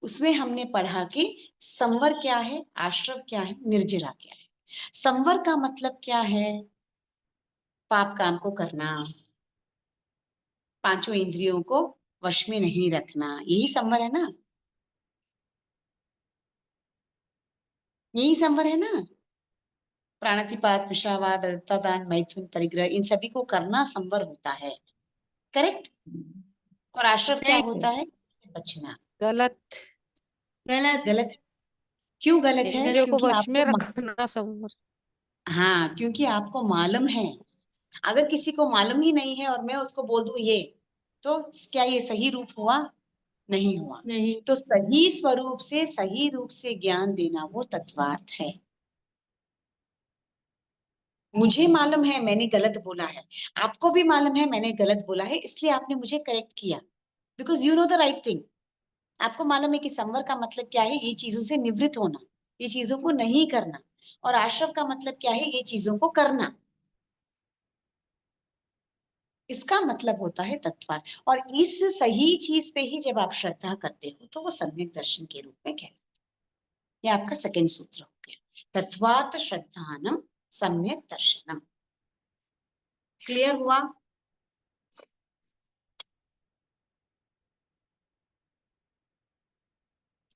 उसमें हमने पढ़ा कि संवर क्या है, आश्रव क्या है, निर्जरा क्या है। संवर का मतलब क्या है? पाप काम को करना, पांचों इंद्रियों को वश में नहीं रखना, यही संवर है ना? यही संवर है ना? प्राणातिपात, मिश्रावाद, अदत्तादान, मैथुन, परिग्रह, इन सभी को करना संवर होता है। करेक्ट? और आश्रव क्या होता है? बचना। गलत। गलत? क्यों गलत है? इंद्रियों को क्योंकि वश में आपको रखना संवर। हाँ, क्योंकि आपको मालूम है। अगर किसी को मालूम ही नहीं है और मैं उसको बोल दूं ये, तो क्या ये सही रूप हुआ? नहीं हुआ। नहीं। तो सही स्वरूप से, सही रूप से ज्ञान देना वो तत्वार्थ है। मुझे मालूम है मैंने गलत बोला है, आपको भी मालूम है मैंने गलत बोला है, इसलिए आपने मुझे करेक्ट किया, because you know the right thing. आपको मालूम है कि संवर का मतलब क्या है? ये चीजों से निवृत्त होना, ये चीजों को नहीं करना। और आश्रव का मतलब क्या है? ये चीजों को करना। इसका मतलब होता है तत्वार्थ। और इस सही चीज पे ही जब आप श्रद्धा करते हो तो वो सम्यक दर्शन के रूप में कहलाता है। ये आपका सेकंड सूत्र हो गया, तत्वार्थ श्रद्धानम सम्यक दर्शनम। क्लियर हुआ?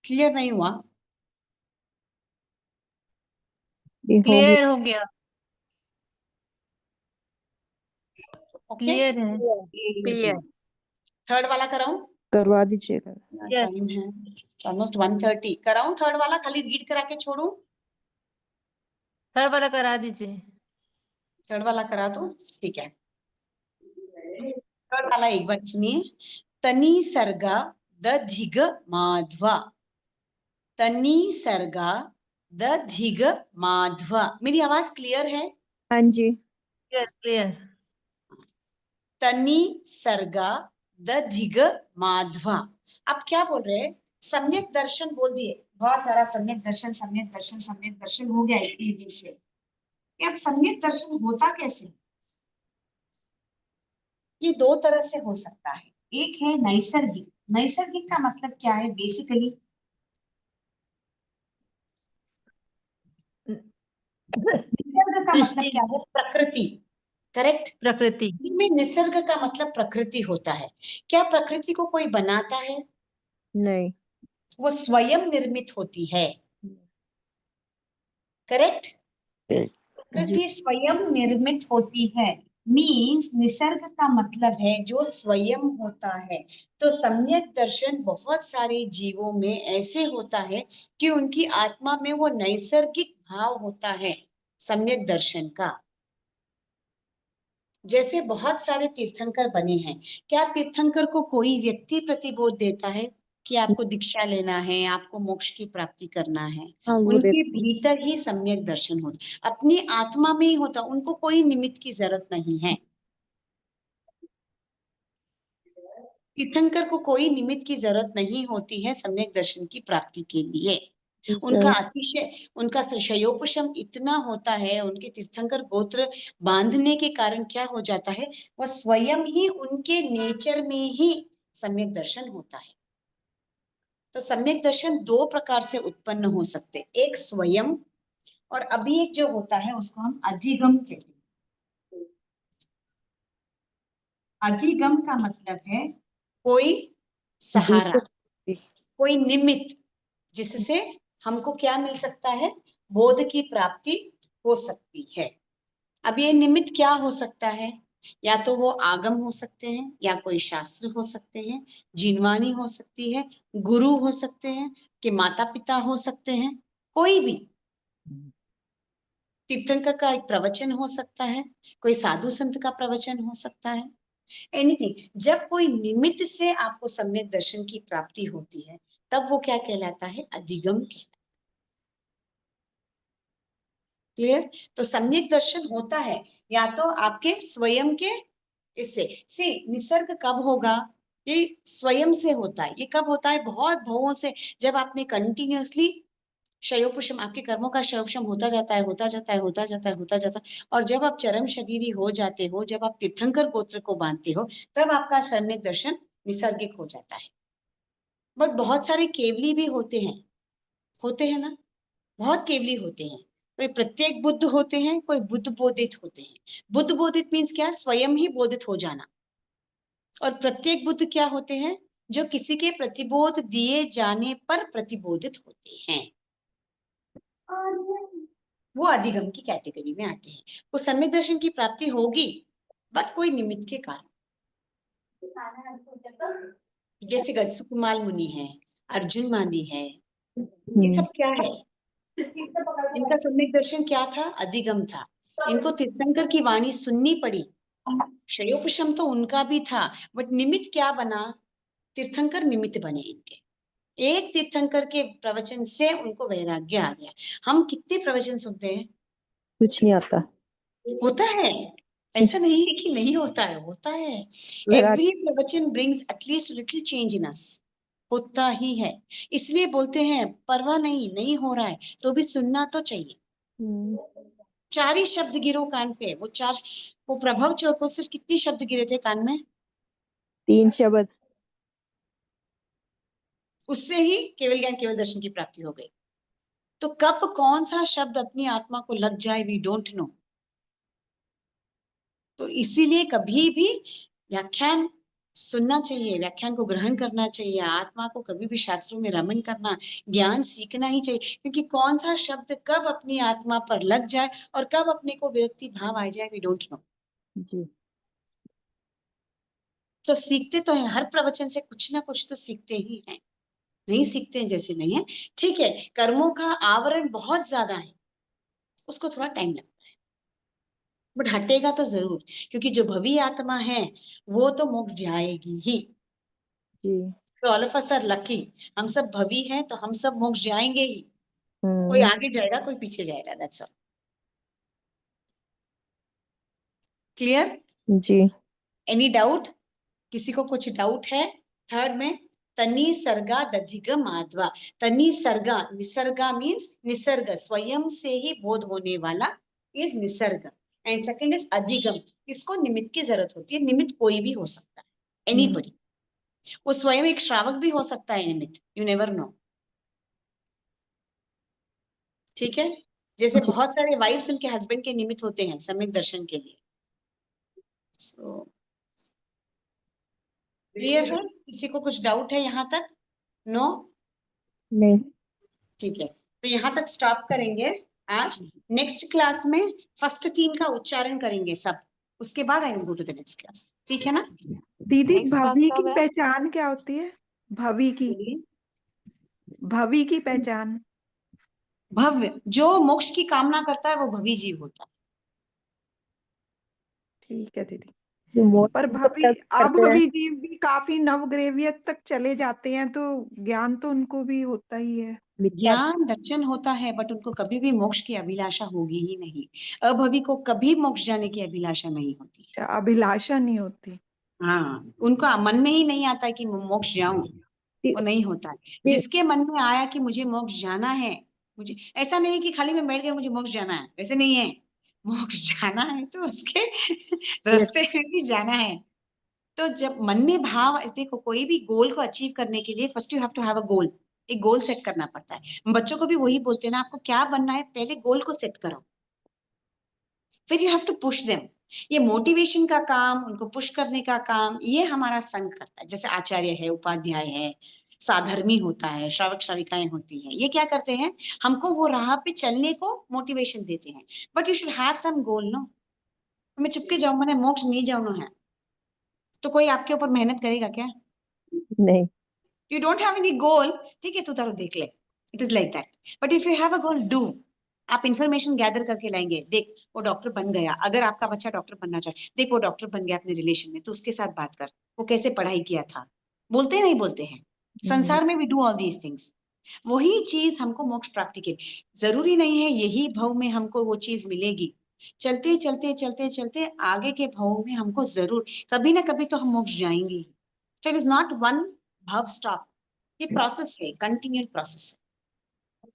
क्लियर नहीं हुआ? ये हो गया। क्लियर हो गया। ओके, क्लियर है। क्लियर। थर्ड वाला कराऊं? करवा दीजिएगा। Yes. टाइम है ऑलमोस्ट 1:30। कराऊं थर्ड वाला? खाली रीड करा के छोड़ू? थर्ड वाला करा दीजिए। थर्ड वाला करा दो, ठीक है। थर्ड वाला एक बार सुनिए। तनी सर्गा दधिग माध्वा तनी सर्गा दधिग माध्व। मेरी आवाज क्लियर है? हाँ जी। क्लियर। तनी सर्गा दधिग माध्वा। अब क्या बोल रहे हैं? सम्यक दर्शन बोल दिए, बहुत सारा सम्यक दर्शन सम्यक दर्शन सम्यक दर्शन हो गया इतने दिन से। अब सम्यक दर्शन होता कैसे? ये दो तरह से हो सकता है। एक है नैसर्गिक। नैसर्गिक का मतलब क्या है? बेसिकली निसर्ग का मतलब क्या है? प्रकृति। करेक्ट। प्रकृति। में निसर्ग का मतलब प्रकृति होता है। क्या प्रकृति को कोई बनाता है? नहीं। वो स्वयं निर्मित होती है। करेक्ट। जी। प्रकृति स्वयं निर्मित होती है। मीन्स निसर्ग का मतलब है जो स्वयं होता है। तो सम्यक दर्शन बहुत सारे जीवों में ऐसे होता है कि उनकी आत्मा में वो नैसर्गिक भाव होता है सम्यक दर्शन का। जैसे बहुत सारे तीर्थंकर बने हैं। क्या तीर्थंकर को कोई व्यक्ति प्रतिबोध देता है कि आपको दीक्षा लेना है, आपको मोक्ष की प्राप्ति करना है? हाँ, वो उनके भीतर ही सम्यक दर्शन होता, अपनी आत्मा में ही होता, उनको कोई निमित्त की जरूरत नहीं है। तीर्थंकर को कोई निमित्त की जरूरत नहीं होती है सम्यक दर्शन की प्राप्ति के लिए। उनका अतिशय, उनका शयोपशम इतना होता है, उनके तीर्थंकर गोत्र बांधने के कारण क्या हो जाता है, वह स्वयं ही उनके नेचर में ही सम्यक दर्शन होता है। तो सम्यक दर्शन दो प्रकार से उत्पन्न हो सकते, एक स्वयं, और अभी एक जो होता है उसको हम अधिगम कहते हैं। अधिगम का मतलब है कोई सहारा, कोई निमित्त, जिससे हमको क्या मिल सकता है? बोध की प्राप्ति हो सकती है। अब ये निमित्त क्या हो सकता है? या तो वो आगम हो सकते हैं, या कोई शास्त्र हो सकते हैं, जीववाणी हो सकती है, गुरु हो सकते हैं, कि माता पिता हो सकते हैं, कोई भी तीर्थंकर का एक प्रवचन हो सकता है, कोई साधु संत का प्रवचन हो सकता है, एनीथिंग। जब कोई निमित्त से आपको सम्यक दर्शन की प्राप्ति होती है, तब वो क्या कहलाता है? अधिगम कहलाता है। क्लियर? तो सम्यक दर्शन होता है या तो आपके स्वयं के इससे से। निसर्ग कब होगा? ये स्वयं से होता है। ये कब होता है? बहुत भावों से, जब आपने कंटिन्यूअसली शयोपशम, आपके कर्मों का शयोपशम होता जाता है, होता जाता है, होता जाता है, होता जाता है, और जब आप चरम शरीरी हो जाते हो, जब आप तीर्थंकर गोत्र को बांधते हो, तब आपका सम्यक दर्शन निसर्गिक हो जाता है। बट बहुत सारे केवली भी होते हैं ना, बहुत केवली होते हैं। कोई प्रत्येक बुद्ध होते हैं, कोई बुद्ध बोधित होते हैं। बुद्ध बोधित मीन्स क्या? स्वयं ही बोधित हो जाना। और प्रत्येक बुद्ध क्या होते हैं? जो किसी के प्रतिबोध दिए जाने पर प्रतिबोधित होते हैं, वो अधिगम की कैटेगरी में आते हैं। वो सम्यक दर्शन की प्राप्ति होगी, बट कोई निमित्त के कारण। जैसे गत्सुकुमाल मुनि है, अर्जुन मानी है, ये सब क्या है? इनका सम्यक दर्शन क्या था? अधिगम था। इनको तीर्थंकर की वाणी सुननी पड़ी। शयोपशम तो उनका भी था, बट निमित्त क्या बना? तीर्थंकर निमित्त बने इनके। एक तीर्थंकर के प्रवचन से उनको वैराग्य आ गया। हम कितने प्रवचन सुनते हैं? कुछ नहीं आता। होता है, ऐसा नहीं है कि नहीं होता है, होता है। वैराग्य। एवरी प्रवचन brings at least little change in us, होता ही है। इसलिए बोलते हैं परवाह नहीं हो रहा है तो भी सुनना तो चाहिए। चार ही शब्द गिरो कान पे, वो चार, वो प्रभव चौर को सिर्फ कितने शब्द गिरे थे कान में? 3 शब्द। उससे ही केवल ज्ञान केवल दर्शन की प्राप्ति हो गई। तो कब कौन सा शब्द अपनी आत्मा को लग जाए, वी डोंट नो। तो इसीलिए कभी भी व्याख्यान सुनना चाहिए, व्याख्यान को ग्रहण करना चाहिए। आत्मा को कभी भी शास्त्रों में रमन करना, ज्ञान सीखना ही चाहिए, क्योंकि कौन सा शब्द कब अपनी आत्मा पर लग जाए और कब अपने को विरक्ति भाव आ जाए, वी डोंट नो। जी। तो सीखते तो हैं, हर प्रवचन से कुछ ना कुछ तो सीखते ही हैं। नहीं सीखते हैं जैसे नहीं है, ठीक है। कर्मों का आवरण बहुत ज्यादा है, उसको थोड़ा टाइम लगता है, बट हटेगा तो जरूर, क्योंकि जो भवी आत्मा है वो तो मोक्ष जाएगी ही। जी। तो all of us are lucky, हम सब भवी हैं तो हम सब मोक्ष जाएंगे ही। कोई हम्म, आगे जाएगा, कोई पीछे जाएगा, दैट्स ऑल। क्लियर? जी। Any doubt? किसी को कुछ डाउट है? थर्ड में तनी सर्गा दधिग माधवा। तनी सर्गा, निसर्गा मीन्स निसर्ग, स्वयं से ही बोध होने वाला is Nisarga. And second is अधिगम, इसको निमित्त की जरूरत होती है। निमित्त कोई भी हो सकता है, एनीबॉडी। वो स्वयं एक श्रावक भी हो सकता है निमित्त, यू नेवर नो। ठीक है? जैसे जी। बहुत सारे वाइफ्स उनके हस्बैंड के निमित्त होते हैं सम्यक दर्शन के लिए। सो क्लियर है? किसी को कुछ डाउट है यहाँ तक? नो? नहीं। ठीक है, तो यहाँ तक स्टॉप करेंगे आज। नेक्स्ट क्लास में फर्स्ट 3 का उच्चारण करेंगे सब, उसके बाद I will go to the next class. ठीक है ना? दीदी Next class भवी कब की है? पहचान क्या होती है? भवी की, भवी की पहचान। भव्य, जो मोक्ष की कामना करता है वो भवी जीव होता है। ठीक है दीदी। जो मोक्ष पर को भवी, तब करते हैं। अभवी जीव भी काफी नवग्रेवियत तक चले जाते हैं, तो ज्ञान तो उनको भी होता ही है। मिथ्या। ज्ञान दर्शन होता है, बट उनको कभी भी मोक्ष की अभिलाषा होगी ही नहीं। अभवी को कभी मोक्ष जाने की अभिलाषा नहीं होती। अच्छा, अभिलाषा नहीं होती। हाँ, उनका मन में ही नहीं आता है कि मैं मोक्ष जाऊं, वो नहीं होता है। जिसके मन में आया कि मुझे मोक्ष जाना है, मुझे ऐसा नहीं है कि खाली मैं बैठ गया मुझे मोक्ष जाना है, ऐसे नहीं है। मोक्ष जाना है तो उसके रास्ते में भी जाना है। तो जब मन में भाव, देखो कोई भी गोल को अचीव करने के लिए first you have to have a goal. एक गोल सेट करना पड़ता है। बच्चों को भी वही बोलते हैं ना, आपको क्या बनना है, पहले गोल को सेट करो, फिर you have to push them. ये मोटिवेशन का काम, उनको पुश करने का काम, ये हमारा संघ करता है। जैसे आचार्य है, उपाध्याय है, साधर्मी होता है, श्रावक श्राविकाएं होती हैं, ये क्या करते हैं, हमको वो राह पे चलने को मोटिवेशन देते हैं। But you should have some goal. No मैं चुपके जाऊं, मैंने मोक्ष नहीं जाना है, तो कोई आपके ऊपर मेहनत करेगा क्या? नहीं। यू डोंट हैव एनी गोल, ठीक है तू तारो देख ले, it is like that. But if you have a goal, do. आप इंफॉर्मेशन गैदर करके लाएंगे, देख वो डॉक्टर बन गया, अगर आपका बच्चा डॉक्टर बनना चाहे, देख वो डॉक्टर बन गया अपने रिलेशन में, तो उसके साथ बात कर, वो कैसे पढ़ाई किया था, बोलते नहीं बोलते हैं संसार में, we do all these things. वही चीज हमको मोक्ष प्राप्ति के, जरूरी नहीं है यही भव में हमको वो चीज मिलेगी। चलते चलते चलते चलते आगे के भव में हमको जरूर कभी ना कभी तो हम मोक्ष जाएंगे ही। So it is not one भाव stop, ये प्रोसेस है, कंटिन्यूड प्रोसेस है।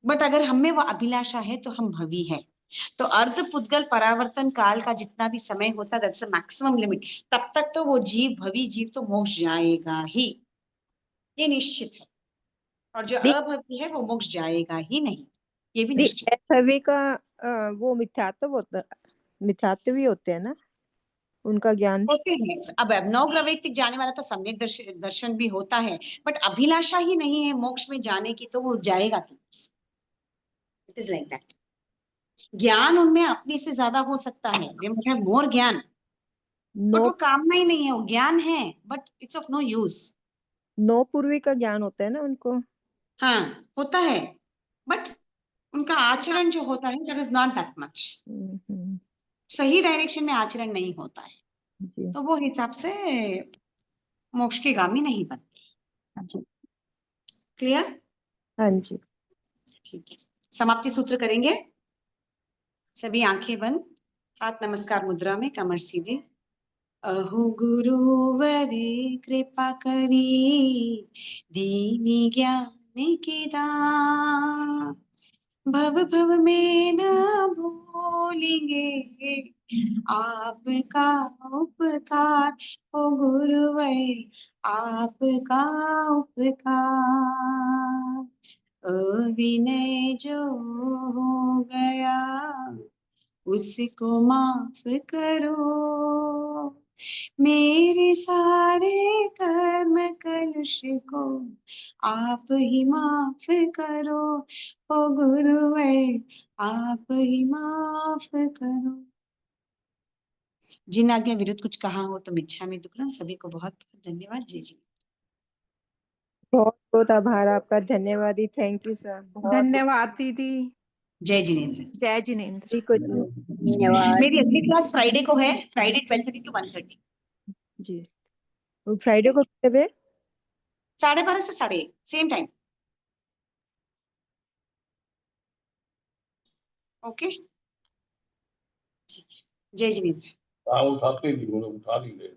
बट अगर हमें वो अभिलाषा है तो हम भवी है। तो अर्ध पुद्गल परावर्तन काल का जितना भी समय होता, दैट्स अ मैक्सिमम लिमिट, तब तक तो वो जीव, भवी जीव तो मोक्ष जाएगा ही, ये निश्चित है। और जो दी, अभवी है वो मोक्ष जाएगा ही नहीं, ये भी दी, निश्चित है। सभी का वो मिथ्यात्व होता, मिथ्यात्व भी होते हैं ना उनका ज्ञान। होते हैं। अब नवग्रवेक्तिक जाने वाला तो सम्यक दर्शन भी होता है, बट अभिलाषा ही नहीं है मोक्ष में जाने की, तो वो जाएगा क्यों? It is like that. ज्ञान उनमें अपने से ज्यादा हो सकता है, they might have more gyan, but no, वो कामना ही नहीं है, वो ज्ञान है but it's of no use. No पूर्वी का ज्ञान होता है ना उनको। हाँ होता है, बट उनका आचरण जो होता है that is not that much, hmm, सही डायरेक्शन में आचरण नहीं होता है, जी। तो वो हिसाब से मोक्ष के गामी नहीं बनते। जी। क्लियर? हाँ जी। ठीक है, समाप्ति सूत्र करेंगे। सभी आंखें बंद, हाथ नमस्कार मुद्रा में, कमर सीधी। अहो गुरुवरी कृपा करी, दीनी ज्ञान की दान, भव भव में न भूलेंगे आपका उपकार। ओ गुरुवर आपका उपकार, अविनय जो हो गया उसको माफ करो, मेरे सारे कर्म कलुष को आप ही माफ करो। ओ गुरुवर आप ही माफ करो। जिन आज्ञा विरुद्ध कुछ कहा हो तो मिच्छामि दुक्कडम। सभी को बहुत बहुत धन्यवाद। जय जी। बहुत बहुत आभार आपका, धन्यवाद। थैंक यू सर, बहुत धन्यवाद दीदी। जय जिनेन्द्र। जय जिनेन्द्र। जी को धन्यवाद। मेरी अगली क्लास फ्राइडे को है, फ्राइडे 12:30 to 1:30। जी, फ्राइडे को कितने बजे? 12:30 से 1:30 सेम टाइम। ओके, ठीक है, जय जिनेंद्र। उठाते नहीं, उठा नहीं रहे।